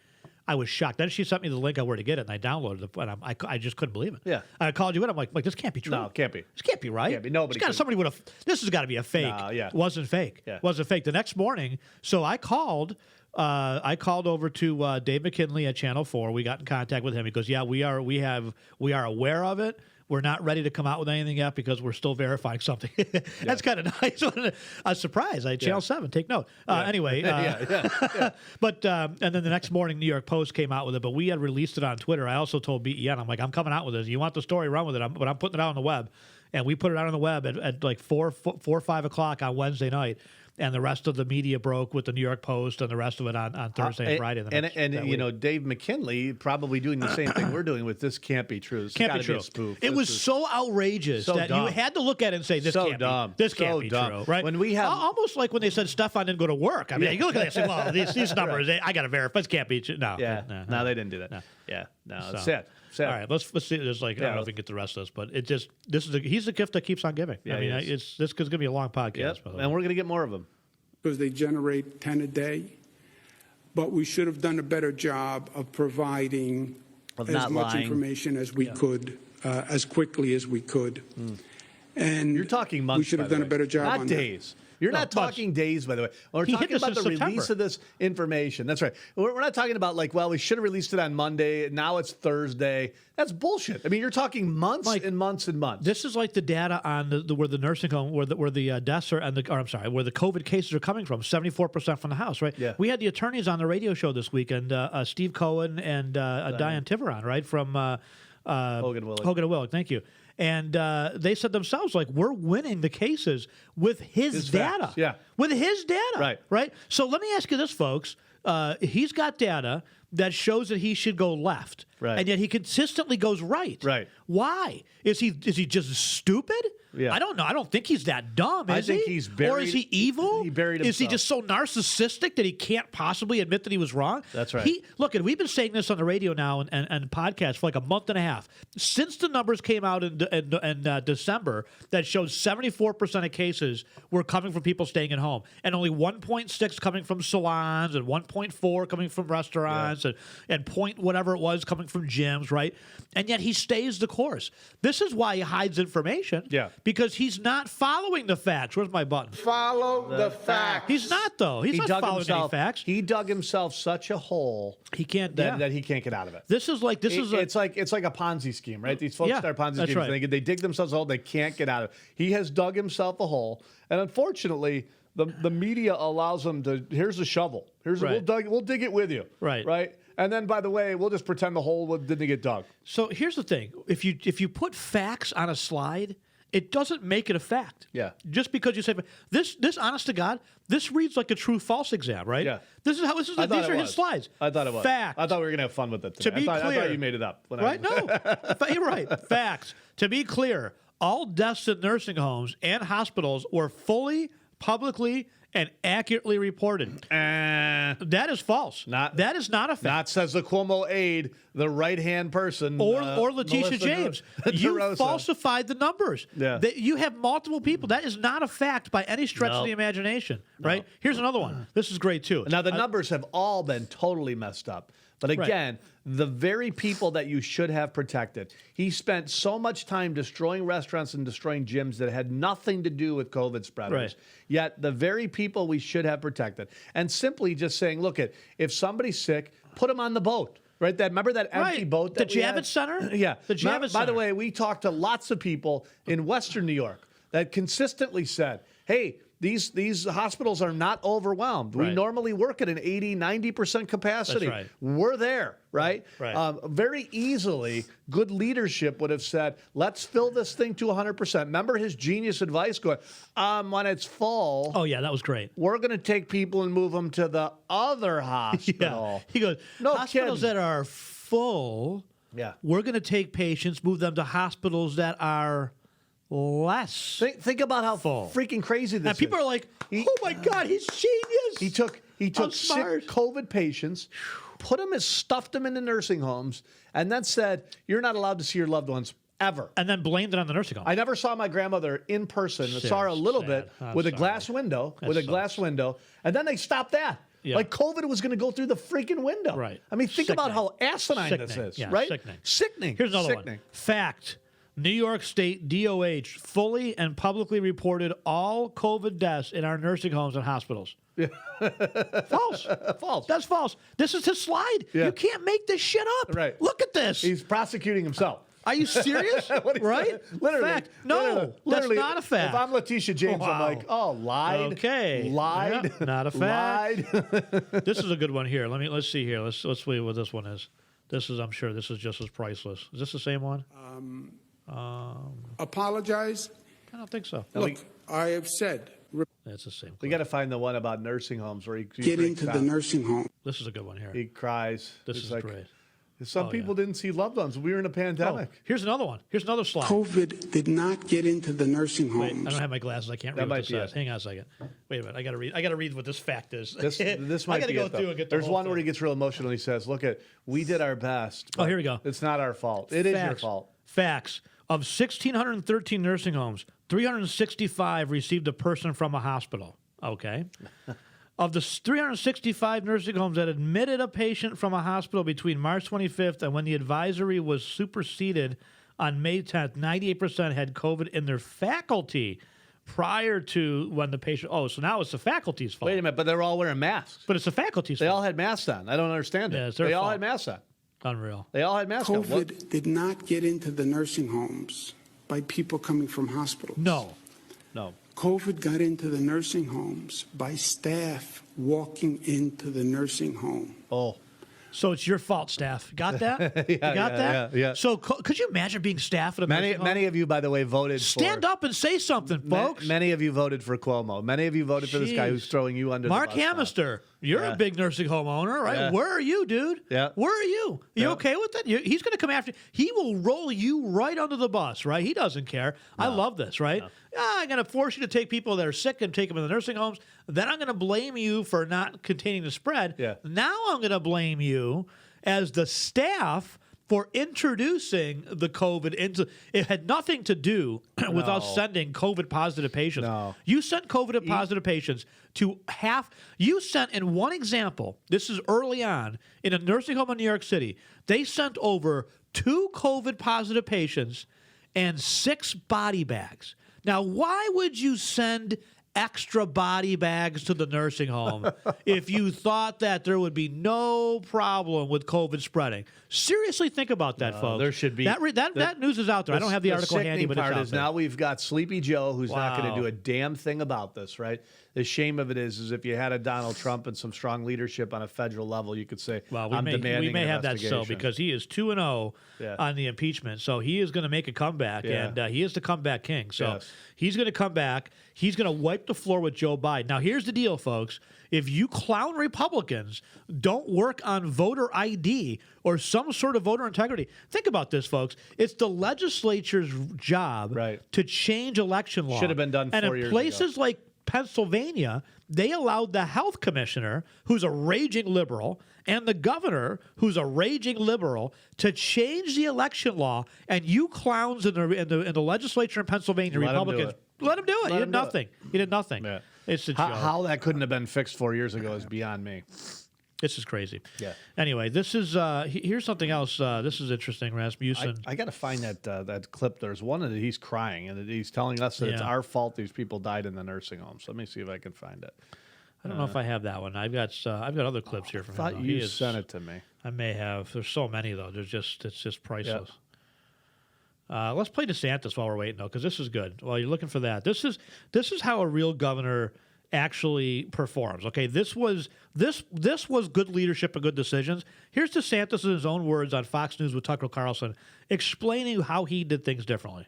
[SPEAKER 2] I was shocked. Then she sent me the link on where to get it, and I downloaded it. And I just couldn't believe it.
[SPEAKER 1] Yeah.
[SPEAKER 2] I called you in. I'm like, this can't be true.
[SPEAKER 1] No, it can't be.
[SPEAKER 2] This can't be right.
[SPEAKER 1] Can't be. Nobody could.
[SPEAKER 2] Somebody would have. This has got to be a fake.
[SPEAKER 1] No, yeah.
[SPEAKER 2] It wasn't fake.
[SPEAKER 1] Yeah.
[SPEAKER 2] Wasn't fake. The next morning, so I called. I called over to Dave McKinley at Channel 4. We got in contact with him. He goes, "Yeah, we are aware of it. We're not ready to come out with anything yet because we're still verifying something." That's kind of nice. A surprise. Channel 7, take note. Anyway, but and then the next morning, New York Post came out with it, but we had released it on Twitter. I also told BEN, I'm like, I'm coming out with this. You want the story, run with it. But I'm putting it out on the web. And we put it out on the web at like 4 or 5 o'clock on Wednesday night. and the rest of the media broke with the New York Post and the rest of it on Thursday and Friday.
[SPEAKER 1] Dave McKinley probably doing the same thing we're doing with this can't be true. This
[SPEAKER 2] can't be
[SPEAKER 1] gotta
[SPEAKER 2] true.
[SPEAKER 1] A spoof.
[SPEAKER 2] It was so outrageous that
[SPEAKER 1] dumb.
[SPEAKER 2] you had to look at it and say, this can't be true, right?
[SPEAKER 1] When we have
[SPEAKER 2] almost like when they said Stefan didn't go to work. I mean, you look at it and say, well, these numbers, I got to verify. This can't be true. No,
[SPEAKER 1] no, they didn't do that.
[SPEAKER 2] No.
[SPEAKER 1] Yeah, no,
[SPEAKER 2] So,
[SPEAKER 1] it's sad.
[SPEAKER 2] All right, let's see. There's I don't know if we can get the rest of this, but he's the gift that keeps on giving.
[SPEAKER 1] Yeah,
[SPEAKER 2] I mean, this is going to be a long podcast.
[SPEAKER 1] Yep. And we're going to get more of them
[SPEAKER 3] because they generate 10 a day. But we should have done a better job of providing as much information as we could, as quickly as we could. And
[SPEAKER 1] you're talking months.
[SPEAKER 3] We should have done a better job
[SPEAKER 1] not
[SPEAKER 3] on
[SPEAKER 1] days. You're not talking days, by the way. We're talking about the release of this information. That's right. We're not talking about we should have released it on Monday. Now it's Thursday. That's bullshit. I mean, you're talking months and months and months.
[SPEAKER 2] This is like the data on where the nursing home, where the deaths are, where the COVID cases are coming from. 74% from the house, right?
[SPEAKER 1] Yeah.
[SPEAKER 2] We had the attorneys on the radio show this week, and Steve Cohen and Diane Tiveron, right, from
[SPEAKER 1] Hogan and
[SPEAKER 2] Willick. Thank you. And they said themselves, we're winning the cases with his data.
[SPEAKER 1] Yeah.
[SPEAKER 2] With his data.
[SPEAKER 1] Right.
[SPEAKER 2] Right? So let me ask you this, folks. He's got data that shows that he should go left.
[SPEAKER 1] Right.
[SPEAKER 2] And yet he consistently goes right.
[SPEAKER 1] Right.
[SPEAKER 2] Why? Is he just stupid?
[SPEAKER 1] Yeah.
[SPEAKER 2] I don't know. I don't think he's that dumb,
[SPEAKER 1] I think he's buried.
[SPEAKER 2] Or is he evil?
[SPEAKER 1] He buried himself.
[SPEAKER 2] Is he just so narcissistic that he can't possibly admit that he was wrong?
[SPEAKER 1] That's right.
[SPEAKER 2] Look, and we've been saying this on the radio now and podcasts for a month and a half. Since the numbers came out in December that showed 74% of cases were coming from people staying at home, and only 1.6 coming from salons, and 1.4 coming from restaurants, and point whatever it was coming from gyms, right? And yet he stays the course. This is why he hides information.
[SPEAKER 1] Yeah.
[SPEAKER 2] Because he's not following the facts. Where's my button?
[SPEAKER 3] Follow the facts.
[SPEAKER 2] He's not, though. He's not following any facts.
[SPEAKER 1] He dug himself such a hole
[SPEAKER 2] he can't
[SPEAKER 1] that he can't get out of it.
[SPEAKER 2] This is like
[SPEAKER 1] it's like a Ponzi scheme, right? These folks start Ponzi schemes.
[SPEAKER 2] Right.
[SPEAKER 1] They dig themselves a hole. They can't get out of it. He has dug himself a hole, and unfortunately, the media allows him to. Here's a shovel. We'll dig it with you. Right. And then, by the way, we'll just pretend the hole didn't get dug.
[SPEAKER 2] So here's the thing: if you put facts on a slide, it doesn't make it a fact.
[SPEAKER 1] Yeah.
[SPEAKER 2] Just because you say this, honest to God, this reads like a true-false exam, right?
[SPEAKER 1] Yeah.
[SPEAKER 2] This is how. These are his slides.
[SPEAKER 1] I thought it was.
[SPEAKER 2] Fact.
[SPEAKER 1] I thought we were gonna have fun with it today.
[SPEAKER 2] To be clear,
[SPEAKER 1] I thought you made it up.
[SPEAKER 2] Right? No. You're right. Facts. To be clear, all deaths in nursing homes and hospitals were fully, publicly, and accurately reported. That is false. That is not a fact.
[SPEAKER 1] Not says the Cuomo aide, the right-hand person.
[SPEAKER 2] Or Letitia James. You falsified the numbers.
[SPEAKER 1] Yeah.
[SPEAKER 2] You have multiple people. That is not a fact by any stretch of the imagination. Right? Here's another one. This is great, too.
[SPEAKER 1] Now, the numbers have all been totally messed up. But again, the very people that you should have protected. He spent so much time destroying restaurants and destroying gyms that had nothing to do with COVID spreaders.
[SPEAKER 2] Right.
[SPEAKER 1] Yet the very people we should have protected. And simply just saying, look, if somebody's sick, put them on the boat. Right? Remember that empty boat that
[SPEAKER 2] the Javits Center?
[SPEAKER 1] Yeah.
[SPEAKER 2] The Javits Center.
[SPEAKER 1] By the way, we talked to lots of people in Western New York that consistently said, hey, these hospitals are not overwhelmed. We normally work at an 80, 90% capacity.
[SPEAKER 2] That's right.
[SPEAKER 1] We're there, right?
[SPEAKER 2] Right.
[SPEAKER 1] Very easily, good leadership would have said, let's fill this thing to 100%. Remember his genius advice going, when it's full.
[SPEAKER 2] Oh, yeah, that was great.
[SPEAKER 1] We're going to take people and move them to the other hospital.
[SPEAKER 2] Yeah. He goes,
[SPEAKER 1] no
[SPEAKER 2] hospitals
[SPEAKER 1] kidding.
[SPEAKER 2] that are full, we're going to take patients, move them to hospitals that are less.
[SPEAKER 1] Think about how
[SPEAKER 2] full.
[SPEAKER 1] Freaking crazy this is.
[SPEAKER 2] And people are like, oh my God, he's genius.
[SPEAKER 1] He took sick COVID patients, stuffed them into nursing homes, and then said, you're not allowed to see your loved ones ever.
[SPEAKER 2] And then blamed it on the nursing home.
[SPEAKER 1] I never saw my grandmother in person. I saw her a little bit with a glass window, and then they stopped that. Yeah. Like COVID was going to go through the freaking window.
[SPEAKER 2] Right.
[SPEAKER 1] I mean, think about how asinine this is, right? Sickening.
[SPEAKER 2] Here's another one. Fact. New York State DOH fully and publicly reported all COVID deaths in our nursing homes and hospitals. Yeah. False.
[SPEAKER 1] False.
[SPEAKER 2] That's false. This is his slide. Yeah. You can't make this shit up.
[SPEAKER 1] Right.
[SPEAKER 2] Look at this.
[SPEAKER 1] He's prosecuting himself.
[SPEAKER 2] Are you serious? Right?
[SPEAKER 1] Literally.
[SPEAKER 2] Fact. No, literally, that's not a fact.
[SPEAKER 1] If I'm Letitia James, I'm like, lied.
[SPEAKER 2] Okay.
[SPEAKER 1] Lied.
[SPEAKER 2] Yeah, not a fact.
[SPEAKER 1] Lied.
[SPEAKER 2] This is a good one here. Let's see here. Let's see what this one is. I'm sure this is just as priceless. Is this the same one?
[SPEAKER 3] Apologize?
[SPEAKER 2] I don't think so.
[SPEAKER 3] Look, I have said
[SPEAKER 2] That's the same.
[SPEAKER 1] We got to find the one about nursing homes where he
[SPEAKER 3] Get
[SPEAKER 1] breaks
[SPEAKER 3] into the
[SPEAKER 1] down.
[SPEAKER 3] nursing home.
[SPEAKER 2] This is a good one here.
[SPEAKER 1] He cries.
[SPEAKER 2] This
[SPEAKER 1] It's
[SPEAKER 2] is great.
[SPEAKER 1] Some people didn't see loved ones. We were in a pandemic.
[SPEAKER 2] Oh, here's another one. Here's another slide.
[SPEAKER 3] COVID did not get into the nursing
[SPEAKER 2] Wait,
[SPEAKER 3] homes.
[SPEAKER 2] I don't have my glasses. I can't
[SPEAKER 1] That
[SPEAKER 2] read what
[SPEAKER 1] might
[SPEAKER 2] this
[SPEAKER 1] be
[SPEAKER 2] says.
[SPEAKER 1] it.
[SPEAKER 2] Hang on a second. Wait a minute. I got to read what this fact is.
[SPEAKER 1] This might
[SPEAKER 2] I got to
[SPEAKER 1] be
[SPEAKER 2] go
[SPEAKER 1] it, though.
[SPEAKER 2] through and get the
[SPEAKER 1] There's
[SPEAKER 2] whole
[SPEAKER 1] one
[SPEAKER 2] thing.
[SPEAKER 1] where he gets real emotional. He says, "Look, we did our best.
[SPEAKER 2] Oh, here we go.
[SPEAKER 1] It's not our fault. It is your
[SPEAKER 2] Facts.
[SPEAKER 1] fault."
[SPEAKER 2] Facts. Of 1,613 nursing homes, 365 received a person from a hospital. Okay. Of the 365 nursing homes that admitted a patient from a hospital between March 25th and when the advisory was superseded on May 10th, 98% had COVID in their faculty prior to when the patient. Oh, so now it's the faculty's fault.
[SPEAKER 1] Wait a minute, but they're all wearing masks.
[SPEAKER 2] But it's the faculty's
[SPEAKER 1] They
[SPEAKER 2] fault.
[SPEAKER 1] all had masks on. I don't understand
[SPEAKER 2] Yeah,
[SPEAKER 1] it.
[SPEAKER 2] it's their
[SPEAKER 1] They all
[SPEAKER 2] fault.
[SPEAKER 1] had masks on.
[SPEAKER 2] Unreal.
[SPEAKER 1] They all had masks on. What-
[SPEAKER 3] COVID did not get into the nursing homes by people coming from hospitals.
[SPEAKER 2] No.
[SPEAKER 3] COVID got into the nursing homes by staff walking into the nursing home.
[SPEAKER 1] Oh,
[SPEAKER 2] So it's your fault, staff. Got that? You got that?
[SPEAKER 1] yeah.
[SPEAKER 2] So could you imagine being staff at a nursing home?
[SPEAKER 1] many of you, by the way, voted.
[SPEAKER 2] Stand
[SPEAKER 1] for,
[SPEAKER 2] up and say something, folks.
[SPEAKER 1] Many of you voted for Cuomo. Many of you voted for this guy
[SPEAKER 2] Jeez.
[SPEAKER 1] who's throwing you under
[SPEAKER 2] Mark
[SPEAKER 1] the bus now.
[SPEAKER 2] Hamister, you're
[SPEAKER 1] Yeah.
[SPEAKER 2] a big nursing home owner, right?
[SPEAKER 1] Yeah.
[SPEAKER 2] Where are you, dude?
[SPEAKER 1] Yeah.
[SPEAKER 2] Where are you? You
[SPEAKER 1] Yeah.
[SPEAKER 2] okay with that? He's going to come after you. He will roll you right under the bus, right? He doesn't care. I love this, right? I'm going to force you to take people that are sick and take them in the nursing homes. Then I'm going to blame you for not containing the spread.
[SPEAKER 1] Yeah.
[SPEAKER 2] Now I'm going to blame you as the staff for introducing the COVID into. It had nothing to do with us sending COVID positive patients.
[SPEAKER 1] No.
[SPEAKER 2] You sent COVID positive patients to half. You sent, in one example, this is early on, in a nursing home in New York City, they sent over 2 COVID positive patients and 6 body bags. Now, why would you send extra body bags to the nursing home if you thought that there would be no problem with COVID spreading? Seriously, think about that, folks.
[SPEAKER 1] there should be-
[SPEAKER 2] that news is out there. I don't have the article handy,
[SPEAKER 1] sickening
[SPEAKER 2] but it's
[SPEAKER 1] part
[SPEAKER 2] out
[SPEAKER 1] is
[SPEAKER 2] there.
[SPEAKER 1] now we've got Sleepy Joe, who's not going
[SPEAKER 2] Wow.
[SPEAKER 1] to do a damn thing about this, right? The shame of it is if you had a Donald Trump and some strong leadership on a federal level, you could say,
[SPEAKER 2] Well,
[SPEAKER 1] I'm
[SPEAKER 2] we
[SPEAKER 1] demanding
[SPEAKER 2] may
[SPEAKER 1] an
[SPEAKER 2] have that so
[SPEAKER 1] investigation.
[SPEAKER 2] because he is 2-0
[SPEAKER 1] Yeah.
[SPEAKER 2] on the impeachment. So he is going to make a comeback,
[SPEAKER 1] Yeah.
[SPEAKER 2] and he is the comeback king. So
[SPEAKER 1] Yes.
[SPEAKER 2] he's going to come back. He's going to wipe the floor with Joe Biden. Now, here's the deal, folks. If you clown Republicans don't work on voter ID or some sort of voter integrity, think about this, folks. It's the legislature's job
[SPEAKER 1] Right.
[SPEAKER 2] to change election law.
[SPEAKER 1] Should have been done 4
[SPEAKER 2] And
[SPEAKER 1] years
[SPEAKER 2] in places like Pennsylvania, they allowed the health commissioner, who's a raging liberal, and the governor, who's a raging liberal, to change the election law. And you clowns in the legislature in Pennsylvania,
[SPEAKER 1] Let 'em do
[SPEAKER 2] Republicans,
[SPEAKER 1] it.
[SPEAKER 2] let him do it.
[SPEAKER 1] Let
[SPEAKER 2] He
[SPEAKER 1] 'em
[SPEAKER 2] did
[SPEAKER 1] do it.
[SPEAKER 2] nothing. He did nothing.
[SPEAKER 1] Yeah.
[SPEAKER 2] It's a joke.
[SPEAKER 1] How that couldn't have been fixed 4 years ago is beyond me.
[SPEAKER 2] This is crazy.
[SPEAKER 1] Yeah.
[SPEAKER 2] Anyway, this is here's something else. This is interesting, Rasmussen.
[SPEAKER 1] I got to find that clip. There's one that he's crying and he's telling us that it's
[SPEAKER 2] Yeah.
[SPEAKER 1] our fault these people died in the nursing homes. Let me see if I can find it.
[SPEAKER 2] I don't know if I have that one. I've got other clips here from
[SPEAKER 1] I thought
[SPEAKER 2] him. though.
[SPEAKER 1] you
[SPEAKER 2] He is-
[SPEAKER 1] sent it to me.
[SPEAKER 2] I may have. There's so many though. It's just priceless. Let's play DeSantis while we're waiting though, because this is good. While you're looking for that, this is how a real governor actually performs. Okay, this was good leadership and good decisions. Here's DeSantis in his own words on Fox News with Tucker Carlson, explaining how he did things differently.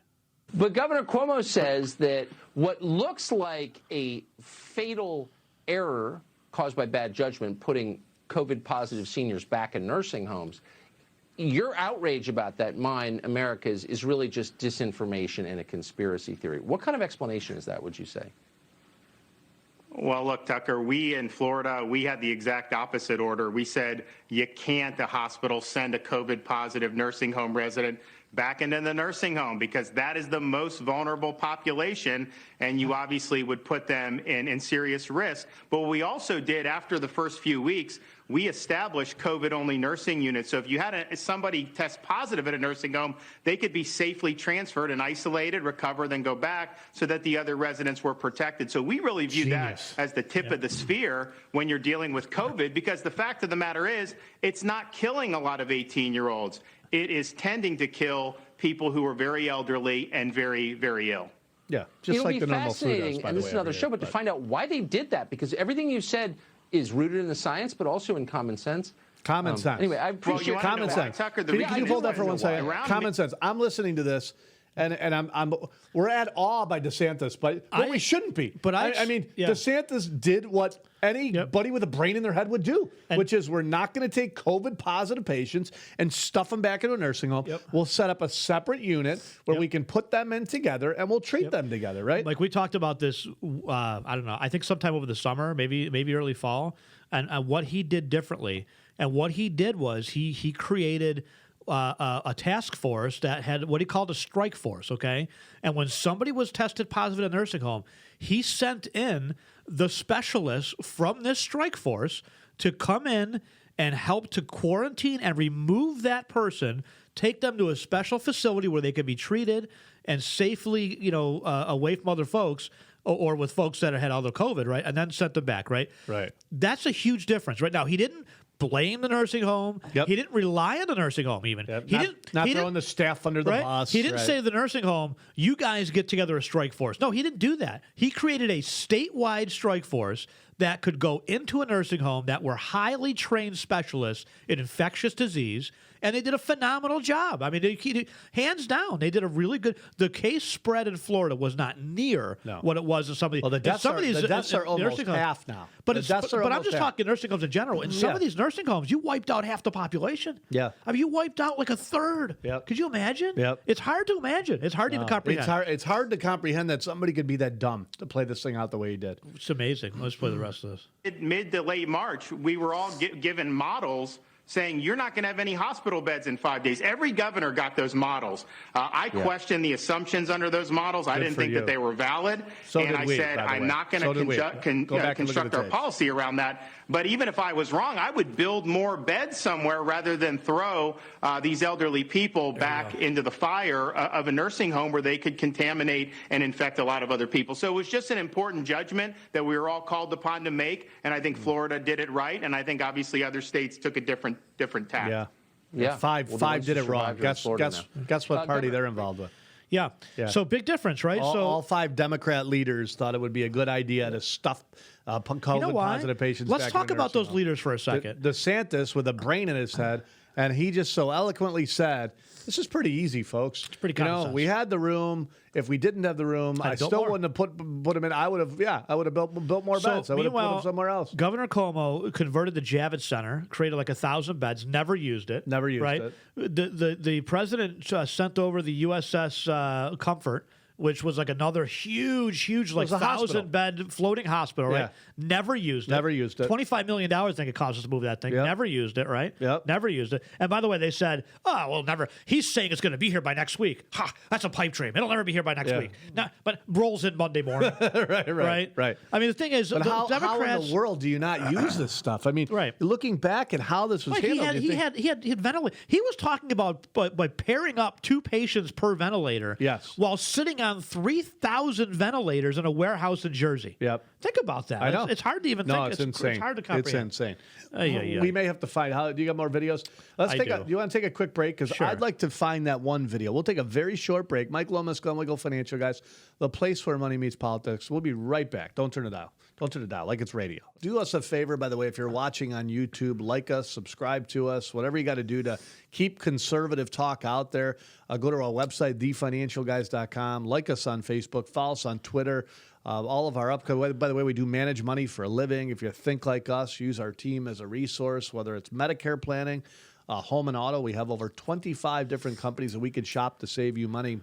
[SPEAKER 4] But Governor Cuomo says that what looks like a fatal error caused by bad judgment, putting COVID-positive seniors back in nursing homes, your outrage about that, mine, America's, is really just disinformation and a conspiracy theory. What kind of explanation is that, would you say?
[SPEAKER 5] Well, look, Tucker, we in Florida, we had the exact opposite order. We said you can't, the hospital, send a COVID-positive nursing home resident back into the nursing home because that is the most vulnerable population, and you obviously would put them in serious risk. But what we also did after the first few weeks, we established COVID-only nursing units. So if you had somebody test positive at a nursing home, they could be safely transferred and isolated, recover, then go back so that the other residents were protected. So we really view
[SPEAKER 1] Genius.
[SPEAKER 5] that as the tip of the spear when you're dealing with COVID, because the fact of the matter is it's not killing a lot of 18-year-olds. It is tending to kill people who are very elderly and very, very ill.
[SPEAKER 1] Yeah, just
[SPEAKER 4] It'll
[SPEAKER 1] like
[SPEAKER 4] be
[SPEAKER 1] the normal flu
[SPEAKER 4] fascinating,
[SPEAKER 1] does, by
[SPEAKER 4] and
[SPEAKER 1] the
[SPEAKER 4] this
[SPEAKER 1] way,
[SPEAKER 4] is another
[SPEAKER 1] every
[SPEAKER 4] show,
[SPEAKER 1] year,
[SPEAKER 4] but to find out why they did that, because everything you said is rooted in the science, but also in common sense.
[SPEAKER 1] Common sense.
[SPEAKER 4] Anyway, I appreciate
[SPEAKER 5] you wanna
[SPEAKER 1] common
[SPEAKER 5] know why,
[SPEAKER 1] sense.
[SPEAKER 5] Tucker? The
[SPEAKER 1] Can
[SPEAKER 5] reason
[SPEAKER 1] you
[SPEAKER 5] is
[SPEAKER 1] hold that for
[SPEAKER 5] why.
[SPEAKER 1] one second?
[SPEAKER 5] Around
[SPEAKER 1] Common
[SPEAKER 5] me-
[SPEAKER 1] sense. I'm listening to this, and we're at awe by DeSantis, but we shouldn't be.
[SPEAKER 2] But
[SPEAKER 1] I mean, DeSantis did what anybody with a brain in their head would do, which is we're not going to take COVID positive patients and stuff them back into a nursing home. We'll set up a separate unit where we can put them in together and we'll treat them together, right?
[SPEAKER 2] Like we talked about this, I don't know, I think sometime over the summer, maybe early fall, and what he did differently. And what he did was he created a task force that had what he called a strike force, okay? And when somebody was tested positive in a nursing home, he sent in the specialists from this strike force to come in and help to quarantine and remove that person, take them to a special facility where they could be treated and safely, away from other folks or with folks that had other COVID, right? And then sent them back, right?
[SPEAKER 1] Right.
[SPEAKER 2] That's a huge difference, right? Now, he didn't blame the nursing home. He didn't rely on the nursing home even. He
[SPEAKER 1] didn't throwing the staff under the bus.
[SPEAKER 2] He didn't say to the nursing home, you guys get together a strike force. No, he didn't do that. He created a statewide strike force that could go into a nursing home that were highly trained specialists in infectious disease, and they did a phenomenal job. I mean, hands down, they did a really good. The case spread in Florida was not near what it was in some of these.
[SPEAKER 1] Well, the deaths are almost half now.
[SPEAKER 2] But I'm just talking nursing homes in general. In some of these nursing homes, you wiped out half the population.
[SPEAKER 1] Yeah.
[SPEAKER 2] I mean, you wiped out like a third.
[SPEAKER 1] Yep.
[SPEAKER 2] Could you imagine?
[SPEAKER 1] Yep.
[SPEAKER 2] It's hard to imagine. It's hard to even comprehend.
[SPEAKER 1] It's hard to comprehend that somebody could be that dumb to play this thing out the way he did.
[SPEAKER 2] It's amazing. Let's play the rest of this.
[SPEAKER 5] Mid to late March, we were all given models saying you're not going to have any hospital beds in 5 days. Every governor got those models. I questioned the assumptions under those models. I didn't think that they were valid. And I said, I'm not going to construct our policy around that. But even if I was wrong, I would build more beds somewhere rather than throw these elderly people back into the fire of a nursing home where they could contaminate and infect a lot of other people. So it was just an important judgment that we were all called upon to make. And I think Florida did it right. And I think obviously other states took a different tack.
[SPEAKER 1] Yeah. Five did it wrong. Guess what party they're involved with.
[SPEAKER 2] Yeah. So big difference, right?
[SPEAKER 1] All 5 Democrat leaders thought it would be a good idea to stuff COVID positive patients.
[SPEAKER 2] Let's talk about those leaders for a second.
[SPEAKER 1] DeSantis with a brain in his head, and he just so eloquently said, "This is pretty easy, folks. It's
[SPEAKER 2] pretty common sense.
[SPEAKER 1] We had the room. If we didn't have the room, I still wouldn't have put them in. I would have built more beds. I would have put them somewhere else."
[SPEAKER 2] Governor Cuomo converted the Javits Center, created like 1,000 beds, never used it. The president sent over the USS Comfort, which was like another huge, like 1,000-bed floating hospital, right? Never used it. $25 million, I think it cost us to move that thing. Never used it, right? Never used it. And by the way, they said, never. He's saying it's going to be here by next week. Ha, that's a pipe dream. It'll never be here by next week. But rolls in Monday morning. Right. I mean, the thing is,
[SPEAKER 1] how
[SPEAKER 2] Democrats...
[SPEAKER 1] in the world do you not use this stuff? I mean, looking back at how this was handled...
[SPEAKER 2] He had ventilator. He was talking about by pairing up 2 patients per ventilator while sitting on 3,000 ventilators in a warehouse in Jersey. Think about that.
[SPEAKER 1] I know.
[SPEAKER 2] It's hard to even think.
[SPEAKER 1] No, it's insane.
[SPEAKER 2] It's hard to comprehend.
[SPEAKER 1] It's insane. We may have to find how. Do you got more videos? Do you want to take a quick break? Because I'd like to find that one video. We'll take a very short break. Mike Lomas, Glenwiggle Financial Guys, the place where money meets politics. We'll be right back. Don't turn it down. Don't turn it down like it's radio. Do us a favor, by the way, if you're watching on YouTube, like us, subscribe to us, whatever you got to do to keep conservative talk out there. Go to our website, thefinancialguys.com. Like us on Facebook. Follow us on Twitter. All of our upcoming, by the way, we do manage money for a living. If you think like us, use our team as a resource, whether it's Medicare planning, home and auto. We have over 25 different companies that we can shop to save you money.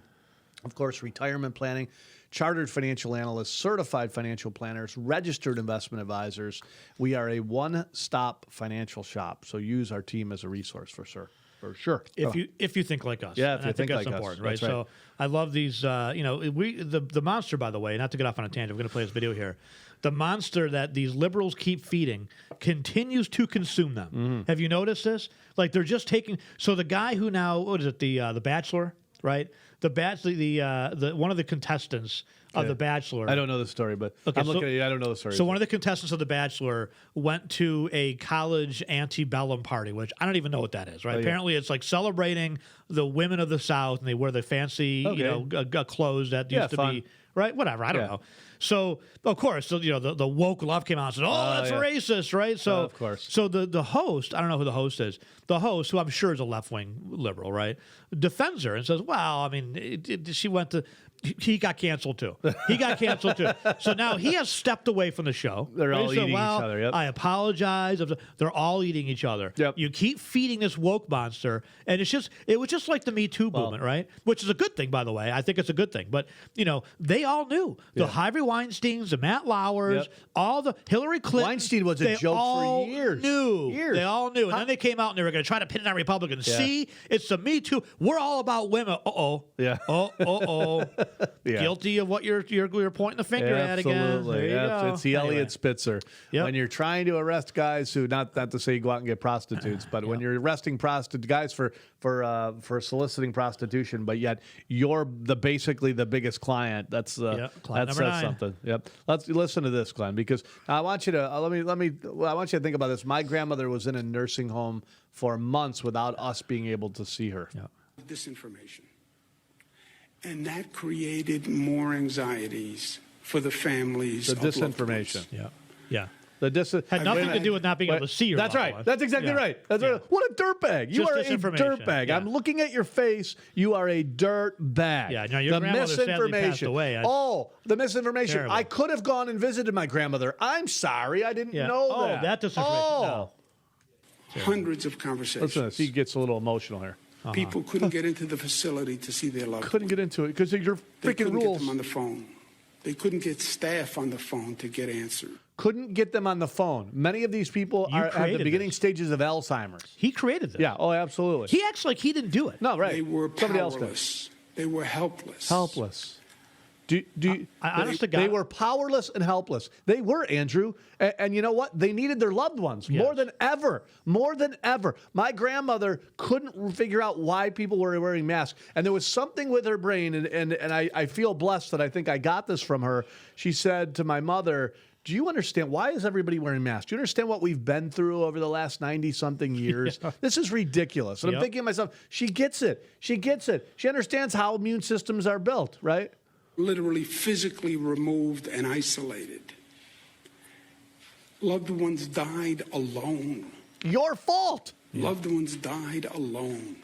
[SPEAKER 1] Of course, retirement planning, chartered financial analysts, certified financial planners, registered investment advisors. We are a one-stop financial shop. So use our team as a resource for sure. For sure.
[SPEAKER 2] If you think like us.
[SPEAKER 1] Yeah, if you
[SPEAKER 2] I
[SPEAKER 1] think
[SPEAKER 2] that's
[SPEAKER 1] like
[SPEAKER 2] important,
[SPEAKER 1] us.
[SPEAKER 2] right?
[SPEAKER 1] That's right.
[SPEAKER 2] So I love these, the monster, by the way, not to get off on a tangent, we're going to play this video here. The monster that these liberals keep feeding continues to consume them. Mm-hmm. Have you noticed this? Like they're just taking, so the guy who now, what is it, the Bachelor, right? The one of the contestants of The Bachelor.
[SPEAKER 1] I don't know the story, but I'm looking at you. I don't know the story.
[SPEAKER 2] So one of the contestants of The Bachelor went to a college antebellum party, which I don't even know what that is, right? Apparently it's like celebrating the women of the South, and they wear the fancy, clothes that used to be, right? Whatever, I don't know. So of course, so, the woke love came out and said, "Oh, that's racist," right? So
[SPEAKER 1] of course.
[SPEAKER 2] So the host, I don't know who the host is. The host, who I'm sure is a left wing liberal, right, defends her and says, "Well, I mean, she went to." He got canceled too. So now he has stepped away from the show.
[SPEAKER 1] They're all eating each other. Yep.
[SPEAKER 2] I apologize. They're all eating each other.
[SPEAKER 1] Yep.
[SPEAKER 2] You keep feeding this woke monster, and it was just like the Me Too movement, right? Which is a good thing, by the way. I think it's a good thing. But they all knew the Harvey Weinsteins, the Matt Lauers, all the Hillary Clinton.
[SPEAKER 1] Weinstein was a joke for years.
[SPEAKER 2] They all knew, and then they came out and they were going to try to pin it on Republicans. Yeah. See, it's the Me Too. We're all about women.
[SPEAKER 1] Yeah.
[SPEAKER 2] Yeah. Guilty of what you're pointing the finger at again.
[SPEAKER 1] Absolutely. It's the Elliot Spitzer.
[SPEAKER 2] Yep.
[SPEAKER 1] When you're trying to arrest guys who, not to say go out and get prostitutes, but when you're arresting guys for soliciting prostitution, but yet you're basically the biggest client. That says something. Yep. Let's listen to this, Glenn, because I want you to I want you to think about this. My grandmother was in a nursing home for months without us being able to see her.
[SPEAKER 2] Yeah.
[SPEAKER 3] Disinformation. And that created more anxieties for the families.
[SPEAKER 1] The
[SPEAKER 3] of loved
[SPEAKER 1] disinformation.
[SPEAKER 3] ones.
[SPEAKER 2] Yeah. Had nothing to do with not being able to see her.
[SPEAKER 1] That's right. That's exactly right. That's right. What a dirtbag. You are a dirtbag.
[SPEAKER 2] Yeah.
[SPEAKER 1] I'm looking at your face. You are a dirtbag.
[SPEAKER 2] Yeah, no, your grandmother sadly passed away.
[SPEAKER 1] The misinformation.
[SPEAKER 2] Terrible.
[SPEAKER 1] I could have gone and visited my grandmother. I'm sorry. I didn't know that.
[SPEAKER 2] That disinformation. No.
[SPEAKER 3] Hundreds of conversations.
[SPEAKER 1] Listen to this. He gets a little emotional here.
[SPEAKER 3] People couldn't get into the facility to see their loved ones.
[SPEAKER 1] Couldn't get into it because of your
[SPEAKER 3] They
[SPEAKER 1] freaking
[SPEAKER 3] couldn't
[SPEAKER 1] rules.
[SPEAKER 3] get them on the phone. They couldn't get staff on the phone to get answers.
[SPEAKER 1] Couldn't get them on the phone. Many of these people are at the beginning stages of Alzheimer's.
[SPEAKER 2] He created this.
[SPEAKER 1] Yeah. Oh, absolutely.
[SPEAKER 2] He acts like he didn't do it.
[SPEAKER 1] No, right.
[SPEAKER 3] They were
[SPEAKER 1] Somebody else did.
[SPEAKER 3] powerless. They were helpless.
[SPEAKER 1] Helpless.
[SPEAKER 2] Honest to God.
[SPEAKER 1] They were powerless and helpless. They were, Andrew. And you know what? They needed their loved ones more than ever. More than ever. My grandmother couldn't figure out why people were wearing masks. And there was something with her brain, and I feel blessed that I think I got this from her. She said to my mother, do you understand? Why is everybody wearing masks? Do you understand what we've been through over the last 90-something years? Yeah. This is ridiculous. And I'm thinking to myself, she gets it. She gets it. She understands how immune systems are built, right?
[SPEAKER 3] Literally physically removed and isolated. Loved ones died alone.
[SPEAKER 1] Your fault.
[SPEAKER 3] Loved ones died alone.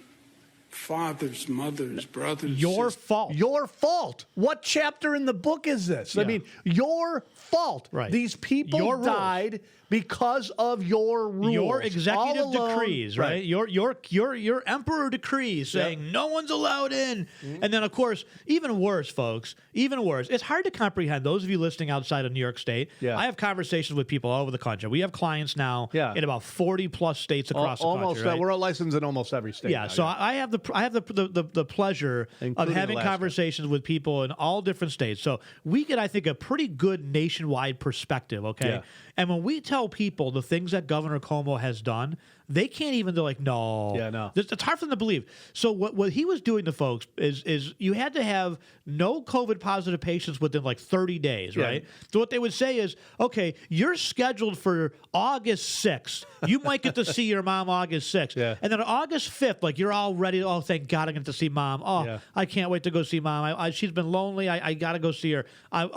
[SPEAKER 3] Fathers, mothers, brothers.
[SPEAKER 2] Your fault.
[SPEAKER 1] Your fault. What chapter in the book is this? I mean, your fault.
[SPEAKER 2] Right.
[SPEAKER 1] These people died because of your rules.
[SPEAKER 2] Your executive decrees, right? Your emperor decrees saying no one's allowed in. And then, of course, even worse, folks, even worse. It's hard to comprehend. Those of you listening outside of New York State, I have conversations with people all over the country. We have clients now in about 40-plus states across the country. Right?
[SPEAKER 1] We're licensed in almost every state.
[SPEAKER 2] Yeah, so I have the pleasure of having conversations with people in all different states. So we get, I think, a pretty good nationwide perspective, okay? Yeah. And when we tell people the things that Governor Cuomo has done, they can't even, they're like, no.
[SPEAKER 1] Yeah, no.
[SPEAKER 2] It's hard for them to believe. So what he was doing to folks is you had to have no COVID positive patients within like 30 days, right? So what they would say is, okay, you're scheduled for August 6th. You might get to see your mom August 6th. Yeah. And then on August 5th, like you're all ready. Oh, thank God I get to see mom. Oh, I can't wait to go see mom. She's been lonely. I got to go see her.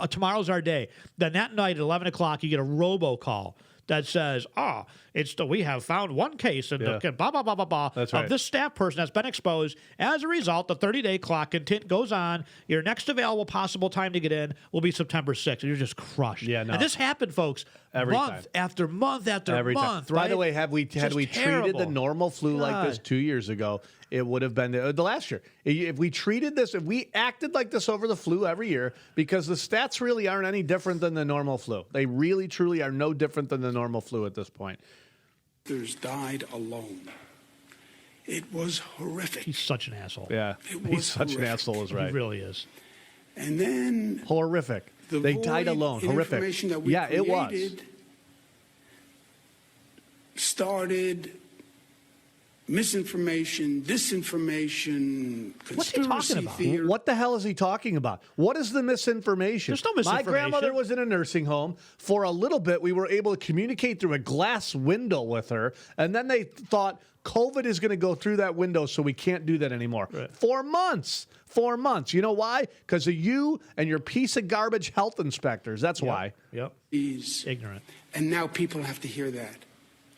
[SPEAKER 2] Tomorrow's our day. Then that night at 11 o'clock, you get a robocall that says, we have found one case in the blah, blah, blah, blah, blah of this staff person that's been exposed. As a result, the 30-day clock goes on. Your next available possible time to get in will be September 6th. And you're just crushed. Yeah, no. And this happened, folks, month after month after month, right?
[SPEAKER 1] By the way, had we treated the normal flu like this 2 years ago, it would have been the last year. If we treated this, if we acted like this over the flu every year, because the stats really aren't any different than the normal flu. They really, truly are no different than the normal flu at this point.
[SPEAKER 3] Others died alone. It was horrific.
[SPEAKER 2] He's such an asshole.
[SPEAKER 1] Yeah, he's such an asshole, is right.
[SPEAKER 2] He really is.
[SPEAKER 3] And then
[SPEAKER 1] horrific. They died alone. Horrific. It was.
[SPEAKER 3] Started misinformation, disinformation,
[SPEAKER 2] What's he talking
[SPEAKER 3] conspiracy
[SPEAKER 2] about?
[SPEAKER 3] theory.
[SPEAKER 1] What the hell is he talking about? What is the misinformation?
[SPEAKER 2] There's no misinformation.
[SPEAKER 1] My grandmother was in a nursing home. For a little bit, we were able to communicate through a glass window with her, and then they thought COVID is going to go through that window, so we can't do that anymore.
[SPEAKER 2] Right.
[SPEAKER 1] 4 months. 4 months. You know why? Because of you and your piece of garbage health inspectors. That's why.
[SPEAKER 2] Yep.
[SPEAKER 3] He's
[SPEAKER 2] Ignorant.
[SPEAKER 3] And now people have to hear that.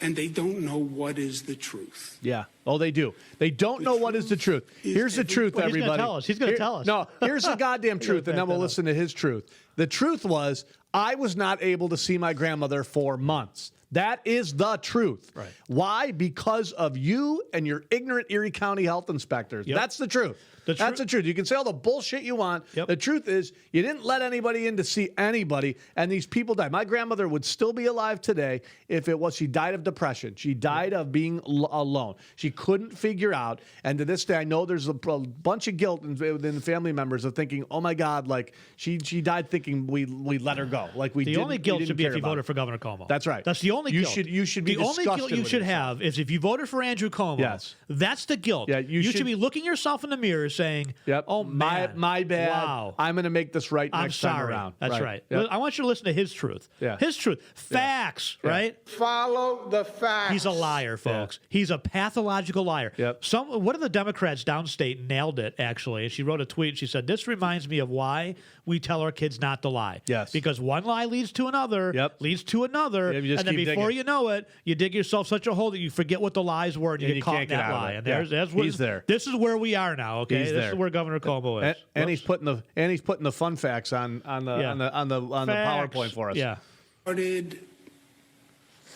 [SPEAKER 3] And they don't know what is the truth.
[SPEAKER 1] Yeah. Oh, they do. They don't know what is the truth.
[SPEAKER 3] is
[SPEAKER 1] Here's the truth,
[SPEAKER 2] Well, he's gonna
[SPEAKER 1] everybody.
[SPEAKER 2] tell us. He's gonna tell us.
[SPEAKER 1] No, here's the goddamn truth, and then we'll listen to his truth. The truth was, I was not able to see my grandmother for months. That is the truth.
[SPEAKER 2] Right.
[SPEAKER 1] Why? Because of you and your ignorant Erie County health inspectors.
[SPEAKER 2] Yep.
[SPEAKER 1] That's the truth. That's the truth. You can say all the bullshit you want.
[SPEAKER 2] Yep.
[SPEAKER 1] The truth is, you didn't let anybody in to see anybody, and these people died. My grandmother would still be alive today if it was she died of depression. She died of being alone. She couldn't figure out, and to this day, I know there's a bunch of guilt within the family members of thinking, oh my God, like she died thinking we let her go. Like we
[SPEAKER 2] The
[SPEAKER 1] didn't,
[SPEAKER 2] only guilt
[SPEAKER 1] we
[SPEAKER 2] should
[SPEAKER 1] didn't
[SPEAKER 2] be if
[SPEAKER 1] care
[SPEAKER 2] you
[SPEAKER 1] about
[SPEAKER 2] voted
[SPEAKER 1] it.
[SPEAKER 2] for Governor Cuomo.
[SPEAKER 1] That's right.
[SPEAKER 2] That's the only
[SPEAKER 1] You
[SPEAKER 2] guilt.
[SPEAKER 1] should be
[SPEAKER 2] the only
[SPEAKER 1] disgusted
[SPEAKER 2] guilt you
[SPEAKER 1] with
[SPEAKER 2] should
[SPEAKER 1] yourself.
[SPEAKER 2] have is if you voted for Andrew Cuomo.
[SPEAKER 1] Yes.
[SPEAKER 2] That's the guilt.
[SPEAKER 1] Yeah, you
[SPEAKER 2] should
[SPEAKER 1] should
[SPEAKER 2] be looking yourself in the mirror saying,
[SPEAKER 1] Yep.
[SPEAKER 2] "Oh man,
[SPEAKER 1] my bad.
[SPEAKER 2] Wow.
[SPEAKER 1] I'm going to make this right
[SPEAKER 2] I'm
[SPEAKER 1] next time
[SPEAKER 2] sorry."
[SPEAKER 1] around.
[SPEAKER 2] That's right.
[SPEAKER 1] Yep.
[SPEAKER 2] I want you to listen to his truth.
[SPEAKER 1] Yeah.
[SPEAKER 2] His truth. Facts,
[SPEAKER 1] Yeah.
[SPEAKER 2] right?
[SPEAKER 3] Follow the facts.
[SPEAKER 2] He's a liar, folks. He's a pathological liar.
[SPEAKER 1] Yep.
[SPEAKER 2] One of the Democrats downstate nailed it, actually. And she wrote a tweet. She said, "This reminds me of why we tell our kids not to lie."
[SPEAKER 1] Yes.
[SPEAKER 2] Because one lie leads to another,
[SPEAKER 1] Yep.
[SPEAKER 2] leads to another.
[SPEAKER 1] Yeah, you just
[SPEAKER 2] and then
[SPEAKER 1] keep
[SPEAKER 2] before
[SPEAKER 1] digging.
[SPEAKER 2] you know it, you dig yourself such a hole that you forget what the lies were and you
[SPEAKER 1] And
[SPEAKER 2] get
[SPEAKER 1] you
[SPEAKER 2] caught
[SPEAKER 1] can't
[SPEAKER 2] in
[SPEAKER 1] get
[SPEAKER 2] that
[SPEAKER 1] out of
[SPEAKER 2] lie.
[SPEAKER 1] it.
[SPEAKER 2] And
[SPEAKER 1] Yeah.
[SPEAKER 2] there's what,
[SPEAKER 1] He's there.
[SPEAKER 2] This is where we are now, okay?
[SPEAKER 1] He's
[SPEAKER 2] This
[SPEAKER 1] there.
[SPEAKER 2] is where Governor Cuomo is.
[SPEAKER 1] And he's
[SPEAKER 2] Whoops.
[SPEAKER 1] putting the fun facts on the
[SPEAKER 2] Facts.
[SPEAKER 1] PowerPoint for us.
[SPEAKER 2] Yeah.
[SPEAKER 3] Started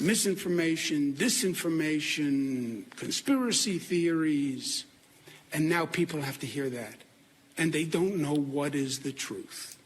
[SPEAKER 3] misinformation, disinformation, conspiracy theories, and now people have to hear that. And they don't know what is the truth.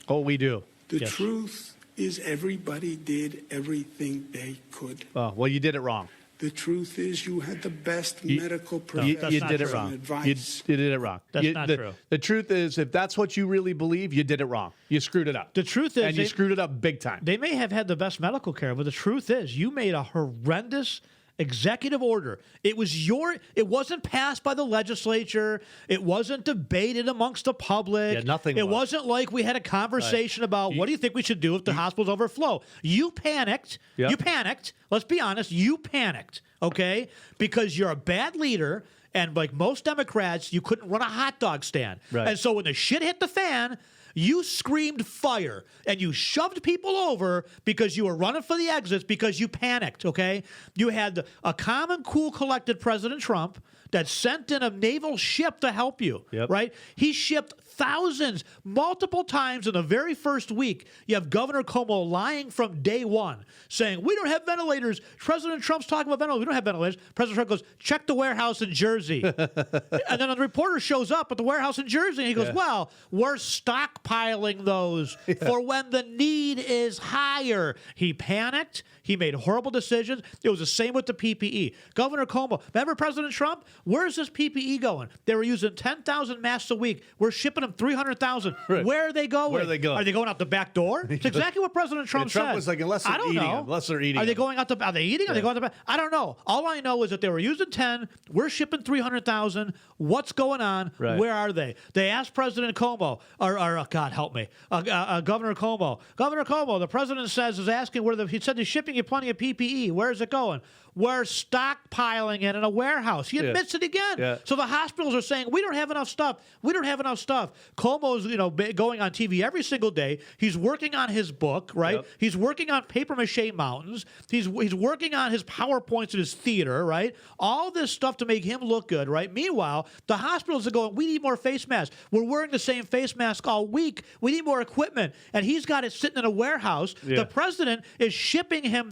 [SPEAKER 1] Oh, we do.
[SPEAKER 3] The
[SPEAKER 2] Yes.
[SPEAKER 3] truth is everybody did everything they could.
[SPEAKER 1] Oh, well, you did it wrong.
[SPEAKER 3] The truth is you had the best
[SPEAKER 1] You-
[SPEAKER 3] medical
[SPEAKER 1] You,
[SPEAKER 3] professionals
[SPEAKER 1] you
[SPEAKER 2] not
[SPEAKER 1] did it
[SPEAKER 2] true.
[SPEAKER 1] wrong.
[SPEAKER 3] and
[SPEAKER 1] You,
[SPEAKER 3] advice.
[SPEAKER 1] you did it wrong.
[SPEAKER 2] That's
[SPEAKER 1] You-
[SPEAKER 2] not
[SPEAKER 1] the,
[SPEAKER 2] true.
[SPEAKER 1] The truth is, if that's what you really believe, you did it wrong. You screwed it up.
[SPEAKER 2] The truth is
[SPEAKER 1] and you
[SPEAKER 2] they-
[SPEAKER 1] screwed it up big time.
[SPEAKER 2] They may have had the best medical care, but the truth is you made a horrendous executive order. It wasn't passed by the legislature. It wasn't debated amongst the public.
[SPEAKER 1] Yeah, nothing
[SPEAKER 2] It
[SPEAKER 1] was.
[SPEAKER 2] wasn't like we had a conversation about what do you think we should do if the hospitals overflow. You panicked.
[SPEAKER 1] Yep.
[SPEAKER 2] You panicked. Let's be honest. You panicked, okay? Because you're a bad leader. And like most Democrats, you couldn't run a hot dog stand.
[SPEAKER 1] Right.
[SPEAKER 2] And so when the shit hit the fan, you screamed fire and you shoved people over because you were running for the exits because you panicked, okay? You had a calm and cool, collected President Trump that sent in a naval ship to help you,
[SPEAKER 1] Yep.
[SPEAKER 2] right? He shipped thousands multiple times in the very first week. You have Governor Cuomo lying from day one, saying, we don't have ventilators. President Trump's talking about ventilators. We don't have ventilators. President Trump goes, check the warehouse in Jersey. And then the reporter shows up at the warehouse in Jersey, and he goes, well, we're stockpiling those for when the need is higher. He panicked. He made horrible decisions. It was the same with the PPE. Governor Cuomo, remember President Trump? Where's this PPE going? They were using 10,000 masks a week. We're shipping them 300,000.
[SPEAKER 1] Right.
[SPEAKER 2] Where are they going?
[SPEAKER 1] Where are they going?
[SPEAKER 2] Are they going out the back door? It's exactly what President Trump said.
[SPEAKER 1] Trump was like, unless they're
[SPEAKER 2] I don't
[SPEAKER 1] eating
[SPEAKER 2] know.
[SPEAKER 1] them. Unless they're eating
[SPEAKER 2] Are they
[SPEAKER 1] them.
[SPEAKER 2] going out the? Are they eating? Are they going out the back? I don't know. All I know is that they were using 10. We're shipping 300,000. What's going on?
[SPEAKER 1] Right.
[SPEAKER 2] Where are they? They asked President Cuomo, or God help me, Governor Cuomo. Governor Cuomo, the president is asking where he said he's shipping you plenty of PPE. Where is it going? We're stockpiling it in a warehouse. He admits it again.
[SPEAKER 1] Yeah.
[SPEAKER 2] So the hospitals are saying, we don't have enough stuff. We don't have enough stuff. Cuomo's, going on TV every single day. He's working on his book, right?
[SPEAKER 1] Yep.
[SPEAKER 2] He's working on papier-mâché mountains. He's working on his PowerPoints in his theater, right? All this stuff to make him look good, right? Meanwhile, the hospitals are going, we need more face masks. We're wearing the same face mask all week. We need more equipment. And he's got it sitting in a warehouse.
[SPEAKER 1] Yeah.
[SPEAKER 2] The president is shipping him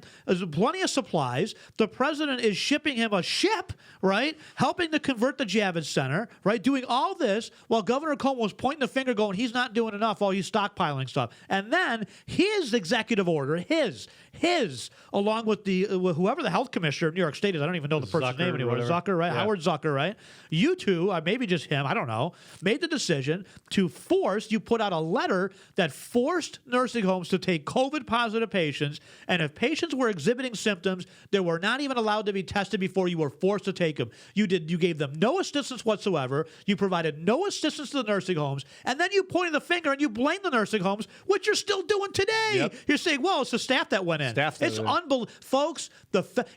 [SPEAKER 2] plenty of supplies. The president is shipping him a ship, right? Helping to convert the Javits Center, right? Doing all this while Governor Cuomo was pointing the finger going, he's not doing enough while he's stockpiling stuff. And then his executive order, his, along with with whoever the health commissioner of New York State is, I don't even know the person's
[SPEAKER 1] Zucker
[SPEAKER 2] name
[SPEAKER 1] or
[SPEAKER 2] anymore.
[SPEAKER 1] whatever.
[SPEAKER 2] Zucker, right?
[SPEAKER 1] Yeah.
[SPEAKER 2] Howard Zucker, right? You two, maybe just him, I don't know, made the decision to you put out a letter that forced nursing homes to take COVID-positive patients, and if patients were exhibiting symptoms, they were not not even allowed to be tested before you were forced to take them. You gave them no assistance whatsoever. You provided no assistance to the nursing homes, and then you pointed the finger and you blame the nursing homes, which you're still doing today.
[SPEAKER 1] Yep.
[SPEAKER 2] You're saying, well, it's the staff that went in. It's unbelievable. Folks,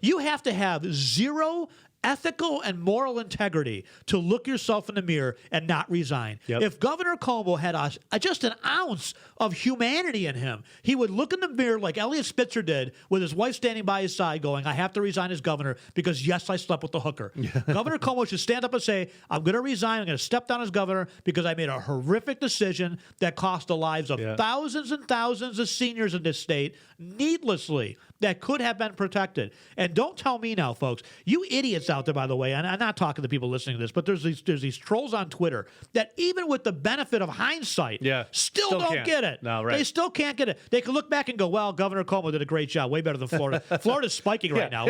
[SPEAKER 2] you have to have zero ethical and moral integrity to look yourself in the mirror and not resign.
[SPEAKER 1] Yep.
[SPEAKER 2] If Governor Cuomo had just an ounce of humanity in him, he would look in the mirror like Eliot Spitzer did with his wife standing by his side going, I have to resign as governor because, yes, I slept with the hooker. Governor Cuomo should stand up and say, I'm going to resign. I'm going to step down as governor because I made a horrific decision that cost the lives of thousands and thousands of seniors in this state needlessly that could have been protected. And don't tell me now, folks, you idiots out there, by the way, and I'm not talking to people listening to this, but there's these trolls on Twitter that even with the benefit of hindsight, still don't
[SPEAKER 1] can't
[SPEAKER 2] get it.
[SPEAKER 1] No, right.
[SPEAKER 2] They still can't get it. They can look back and go, well, Governor Cuomo did a great job, way better than Florida. Florida's spiking right now.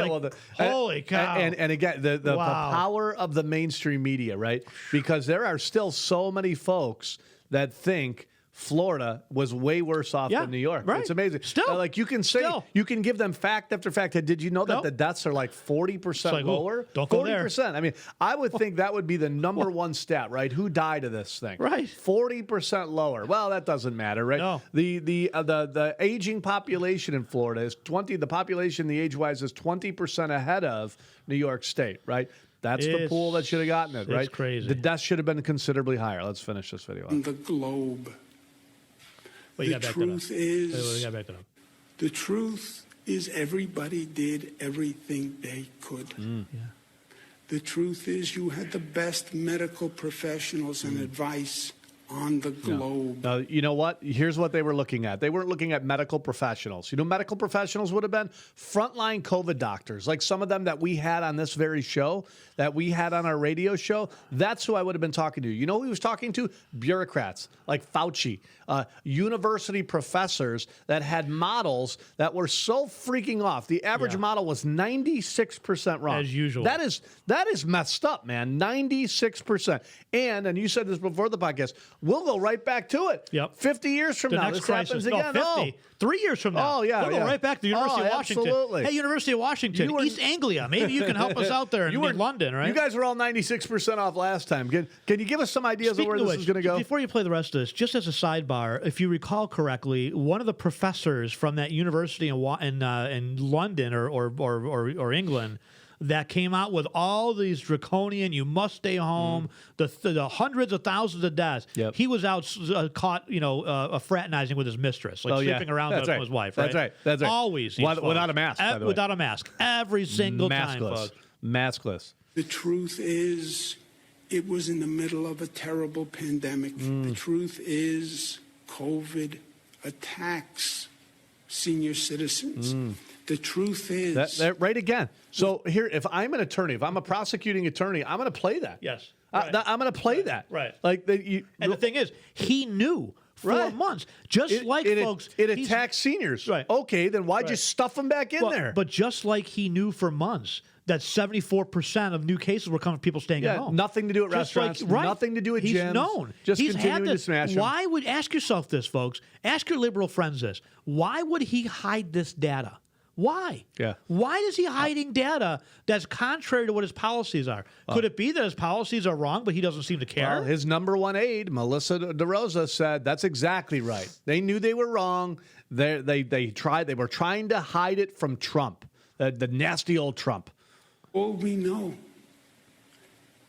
[SPEAKER 2] Holy cow.
[SPEAKER 1] And again, the power of the mainstream media, right? Because there are still so many folks that think Florida was way worse off than New York.
[SPEAKER 2] Right.
[SPEAKER 1] It's amazing.
[SPEAKER 2] Still.
[SPEAKER 1] Like you can say, you can give them fact after fact. Did you know that the deaths are like 40% lower?
[SPEAKER 2] Don't go there.
[SPEAKER 1] 40%. I mean, I would think that would be the number one stat, right? Who died of this thing?
[SPEAKER 2] Right.
[SPEAKER 1] 40% lower. Well, that doesn't matter, right?
[SPEAKER 2] No.
[SPEAKER 1] The aging population in Florida is 20. The population, the age-wise, is 20% ahead of New York State, right? That's the pool that should have gotten it, right?
[SPEAKER 2] It's crazy.
[SPEAKER 1] The deaths should have been considerably higher. Let's finish this video.
[SPEAKER 3] On the globe.
[SPEAKER 2] The
[SPEAKER 3] truth is everybody did everything they could. The truth is you had the best medical professionals and advice on the globe.
[SPEAKER 1] Now, you know what? Here's what they were looking at. They weren't looking at medical professionals. You know, medical professionals would have been frontline COVID doctors, like some of them that we had on this very show, that we had on our radio show. That's who I would have been talking to. You know who he was talking to? Bureaucrats like Fauci, university professors that had models that were so freaking off. The average model was 96% wrong.
[SPEAKER 2] As usual.
[SPEAKER 1] That is messed up, man. 96%. And you said this before the podcast, we'll go right back to it.
[SPEAKER 2] Yep.
[SPEAKER 1] 50 years from now, this happens again.
[SPEAKER 2] No, 50. 3 years from now.
[SPEAKER 1] Oh, yeah.
[SPEAKER 2] We'll go right back to the University of Washington.
[SPEAKER 1] Absolutely.
[SPEAKER 2] Hey, University of Washington, East Anglia. Maybe you can help us out there in London, right?
[SPEAKER 1] You guys were all 96% off last time. Can you give us some ideas of where this is going to go?
[SPEAKER 2] Before you play the rest of this, just as a sidebar, if you recall correctly, one of the professors from that university in London or England that came out with all these draconian, you must stay home, the hundreds of thousands of deaths.
[SPEAKER 1] Yep.
[SPEAKER 2] He was out caught, fraternizing with his mistress, sleeping around with his wife. Right?
[SPEAKER 1] That's right.
[SPEAKER 2] Always.
[SPEAKER 1] Without a mask, by the way.
[SPEAKER 2] Without a mask. Every single time, folks.
[SPEAKER 1] Maskless.
[SPEAKER 3] The truth is, it was in the middle of a terrible pandemic. The truth is, COVID attacks senior citizens. The truth is...
[SPEAKER 1] That right again. So here, if I'm an attorney, if I'm a prosecuting attorney, I'm going to play that.
[SPEAKER 2] Yes.
[SPEAKER 1] Right. I'm going to play that.
[SPEAKER 2] Right.
[SPEAKER 1] And
[SPEAKER 2] the thing is, he knew for months, folks...
[SPEAKER 1] It attacks seniors.
[SPEAKER 2] Right.
[SPEAKER 1] Okay, then why'd you stuff them back in there?
[SPEAKER 2] But just like he knew for months that 74% of new cases were coming from people staying at home.
[SPEAKER 1] Nothing to do at restaurants, nothing to do at gyms.
[SPEAKER 2] He's known.
[SPEAKER 1] Just continuing to smash them.
[SPEAKER 2] Why would, ask yourself this, folks, ask your liberal friends this, why would he hide this data? Why?
[SPEAKER 1] Yeah.
[SPEAKER 2] Why is he hiding data that's contrary to what his policies are? Could it be that his policies are wrong, but he doesn't seem to care?
[SPEAKER 1] Well, his number one aide, Melissa DeRosa, said that's exactly right. They knew they were wrong. They were trying to hide it from Trump, the nasty old Trump.
[SPEAKER 3] All we know,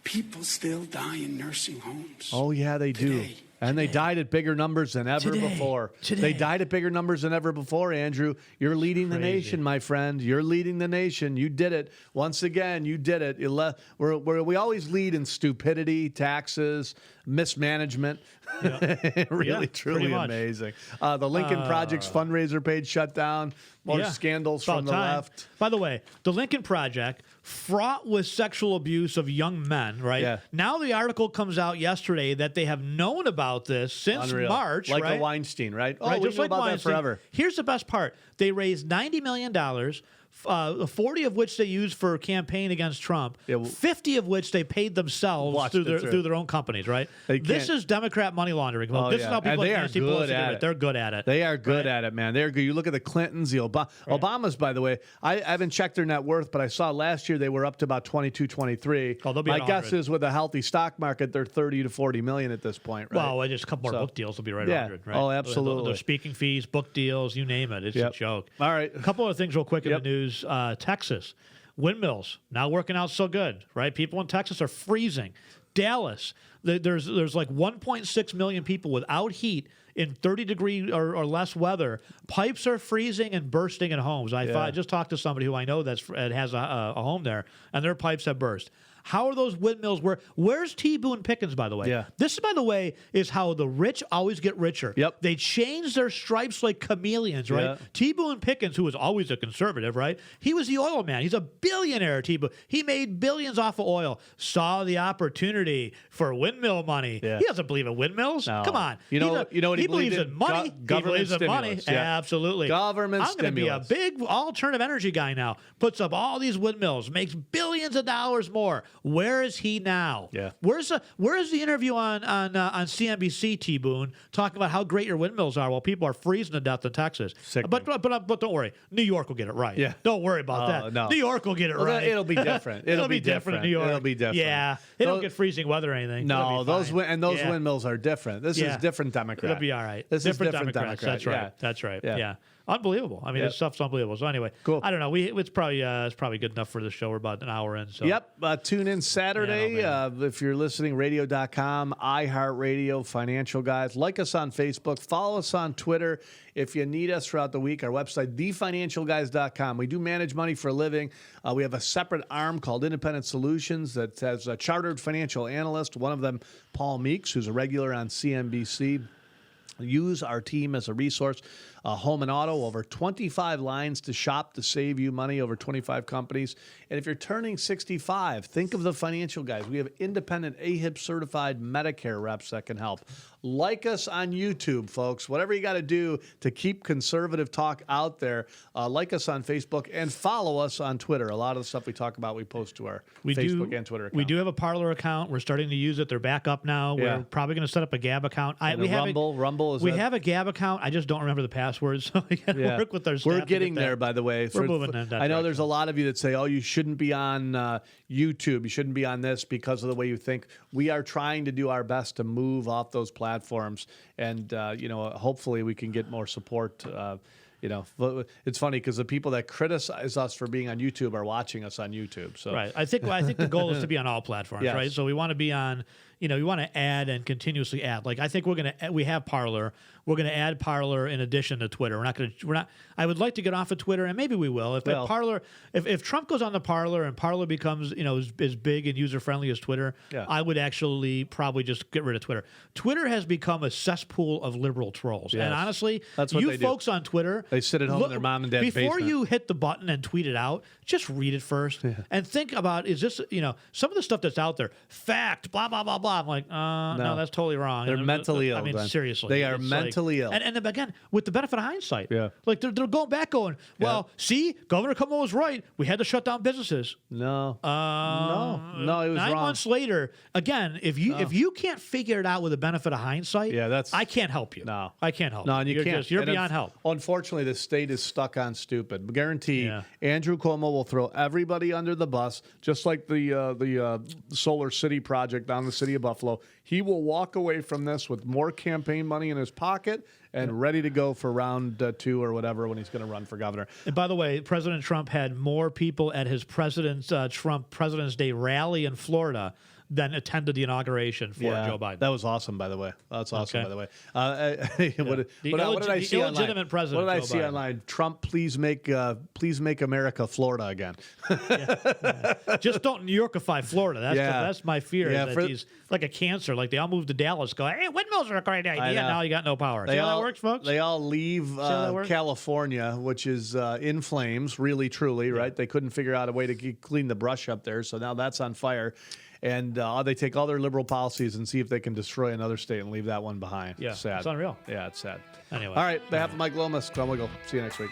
[SPEAKER 3] people still die in nursing homes.
[SPEAKER 1] Oh, yeah, they do. And they died at bigger numbers than ever before. They died at bigger numbers than ever before, Andrew. You're leading the nation, my friend. You're leading the nation. You did it. Once again, you did it. We always lead in stupidity, taxes, mismanagement. Really, truly amazing. The Lincoln Project's fundraiser page shut down. More scandals from the left.
[SPEAKER 2] By the way, the Lincoln Project, fraught with sexual abuse of young men, right?
[SPEAKER 1] Yeah.
[SPEAKER 2] Now the article comes out yesterday that they have known about this since March,
[SPEAKER 1] like
[SPEAKER 2] right?
[SPEAKER 1] a Weinstein, right? Oh,
[SPEAKER 2] right,
[SPEAKER 1] we
[SPEAKER 2] just
[SPEAKER 1] knew
[SPEAKER 2] like
[SPEAKER 1] about
[SPEAKER 2] Weinstein.
[SPEAKER 1] that forever.
[SPEAKER 2] Here's the best part. They raised $90 million 40 of which they used for campaign against Trump, 50 of which they paid themselves through their own companies, right? This is Democrat money laundering. This is how people like Nancy Pelosi do it. They're good at it.
[SPEAKER 1] They are good at it, man. They're good. You look at the Clintons, the Obamas, by the way. I haven't checked their net worth, but I saw last year they were up to about 22, 23.
[SPEAKER 2] Oh, they'll be
[SPEAKER 1] My guess is with a healthy stock market, they're 30 to 40 million at this point, right?
[SPEAKER 2] Well, just a couple more book deals will be right around 100, right?
[SPEAKER 1] Oh, absolutely.
[SPEAKER 2] Their speaking fees, book deals, you name it. It's a joke.
[SPEAKER 1] All right.
[SPEAKER 2] A couple of things real quick in the news. Texas, windmills, not working out so good, right? People in Texas are freezing. Dallas, there's like 1.6 million people without heat in 30-degree or less weather. Pipes are freezing and bursting in homes. I just talked to somebody who I know that has a home there, and their pipes have burst. How are those windmills? Where's T. Boone Pickens, by the way?
[SPEAKER 1] Yeah.
[SPEAKER 2] This, by the way, is how the rich always get richer.
[SPEAKER 1] Yep.
[SPEAKER 2] They change their stripes like chameleons, right?
[SPEAKER 1] Yeah.
[SPEAKER 2] T. Boone Pickens, who was always a conservative, right? He was the oil man. He's a billionaire, T. Boone. He made billions off of oil. Saw the opportunity for windmill money.
[SPEAKER 1] Yeah.
[SPEAKER 2] He doesn't believe in windmills.
[SPEAKER 1] No.
[SPEAKER 2] Come on.
[SPEAKER 1] You know what he
[SPEAKER 2] believes
[SPEAKER 1] believed
[SPEAKER 2] in money.
[SPEAKER 1] Government
[SPEAKER 2] he believes in money.
[SPEAKER 1] stimulus. Yeah.
[SPEAKER 2] Absolutely.
[SPEAKER 1] Government
[SPEAKER 2] I'm going to be a big alternative energy guy now. Puts up all these windmills, makes billions of dollars more. Where is he now?
[SPEAKER 1] Yeah.
[SPEAKER 2] Where's the interview on CNBC, T. Boone, talking about how great your windmills are while people are freezing to death in Texas? But don't worry, New York will get it right.
[SPEAKER 1] Yeah.
[SPEAKER 2] Don't worry about that.
[SPEAKER 1] No.
[SPEAKER 2] New York will get it right.
[SPEAKER 1] It'll be different.
[SPEAKER 2] It'll be different in New York.
[SPEAKER 1] It'll be different.
[SPEAKER 2] Yeah. They don't get freezing weather or anything.
[SPEAKER 1] No, those
[SPEAKER 2] Yeah.
[SPEAKER 1] windmills are different. This is different Democrat.
[SPEAKER 2] It'll be all right.
[SPEAKER 1] This
[SPEAKER 2] different
[SPEAKER 1] is different
[SPEAKER 2] Democrats.
[SPEAKER 1] Democrat.
[SPEAKER 2] That's right.
[SPEAKER 1] Yeah.
[SPEAKER 2] That's right.
[SPEAKER 1] Yeah.
[SPEAKER 2] Yeah. Unbelievable. I mean, this stuff's unbelievable. So anyway,
[SPEAKER 1] Cool.
[SPEAKER 2] I don't know. It's probably good enough for the show. We're about an hour in. So
[SPEAKER 1] Tune in Saturday.
[SPEAKER 2] Man,
[SPEAKER 1] If you're listening, radio.com, iHeartRadio, Financial Guys. Like us on Facebook. Follow us on Twitter. If you need us throughout the week, our website, thefinancialguys.com. We do manage money for a living. We have a separate arm called Independent Solutions that has a chartered financial analyst, one of them, Paul Meeks, who's a regular on CNBC. Use our team as a resource. Home and auto, over 25 lines to shop to save you money, over 25 companies. And if you're turning 65, think of the Financial Guys. We have independent AHIP certified Medicare reps that can help. Like us on YouTube, folks. Whatever you got to do to keep conservative talk out there. Like us on Facebook and follow us on Twitter. A lot of the stuff we talk about, we post to our Facebook and Twitter account.
[SPEAKER 2] We do have a Parler account. We're starting to use it. They're back up now.
[SPEAKER 1] Yeah.
[SPEAKER 2] We're probably going to set up a Gab account.
[SPEAKER 1] We have Rumble.
[SPEAKER 2] We have a Gab account. I just don't remember the password, so we got to work with our staff.
[SPEAKER 1] We're getting there, by the way.
[SPEAKER 2] We're moving in that
[SPEAKER 1] I know
[SPEAKER 2] direction.
[SPEAKER 1] there's a lot of you that say, oh, you shouldn't be on YouTube. You shouldn't be on this because of the way you think. We are trying to do our best to move off those platforms. And, hopefully we can get more support. It's funny because the people that criticize us for being on YouTube are watching us on YouTube. So
[SPEAKER 2] right. I think the goal is to be on all platforms,
[SPEAKER 1] Yes.
[SPEAKER 2] right? So we want to be on, we want to add and continuously add. Like I think we have Parler. We're going to add Parler in addition to Twitter. I would like to get off of Twitter, and maybe we will. If Trump goes on the Parler and Parler becomes, as big and user friendly as Twitter, I would actually probably just get rid of Twitter. Twitter has become a cesspool of liberal trolls.
[SPEAKER 1] Yes.
[SPEAKER 2] And honestly,
[SPEAKER 1] That's what
[SPEAKER 2] you
[SPEAKER 1] they do.
[SPEAKER 2] folks on Twitter,
[SPEAKER 1] They sit at home in their mom and dad's
[SPEAKER 2] before
[SPEAKER 1] basement.
[SPEAKER 2] you hit the button and tweet it out, just read it first and think about, is this, some of the stuff that's out there, fact, blah, blah, blah, blah. I'm like, no, that's totally wrong.
[SPEAKER 1] They're
[SPEAKER 2] And,
[SPEAKER 1] mentally ill.
[SPEAKER 2] I mean,
[SPEAKER 1] Glenn.
[SPEAKER 2] seriously.
[SPEAKER 1] They are
[SPEAKER 2] It's
[SPEAKER 1] mentally ill.
[SPEAKER 2] And again, with the benefit of hindsight.
[SPEAKER 1] Yeah.
[SPEAKER 2] Like they're going back going, well, see, Governor Cuomo was right. We had to shut down businesses.
[SPEAKER 1] No, it was
[SPEAKER 2] 9
[SPEAKER 1] wrong.
[SPEAKER 2] months later, again, if you can't figure it out with the benefit of hindsight, I can't help you.
[SPEAKER 1] No.
[SPEAKER 2] I can't help.
[SPEAKER 1] No, and you
[SPEAKER 2] You're
[SPEAKER 1] can't.
[SPEAKER 2] you're
[SPEAKER 1] And
[SPEAKER 2] beyond help.
[SPEAKER 1] Unfortunately, the state is stuck on stupid. Guarantee Andrew Cuomo will throw everybody under the bus, just like the Solar City project down in the city of Buffalo. He will walk away from this with more campaign money in his pocket and ready to go for round 2 or whatever when he's going to run for governor.
[SPEAKER 2] And by the way, President Trump had more people at his President's Day rally in Florida than attended the inauguration for Joe Biden.
[SPEAKER 1] That was awesome, by the way. That's awesome, by the way. What did I see online?
[SPEAKER 2] Illegitimate president.
[SPEAKER 1] What did I
[SPEAKER 2] Joe
[SPEAKER 1] see
[SPEAKER 2] Biden.
[SPEAKER 1] online? Trump, please make America Florida again.
[SPEAKER 2] Just don't New Yorkify Florida. That's my fear.
[SPEAKER 1] Yeah,
[SPEAKER 2] That he's like a cancer. Like they all moved to Dallas. Go, hey, windmills are a great idea. Now you got no power. See how that works, folks?
[SPEAKER 1] They all leave California, which is in flames, really, truly, right? They couldn't figure out a way to clean the brush up there, so now that's on fire. And they take all their liberal policies and see if they can destroy another state and leave that one behind.
[SPEAKER 2] Yeah,
[SPEAKER 1] sad.
[SPEAKER 2] it's unreal.
[SPEAKER 1] Yeah, it's sad.
[SPEAKER 2] Anyway.
[SPEAKER 1] All right, on behalf of Mike Lomas, Tom Wiggle. See you next week.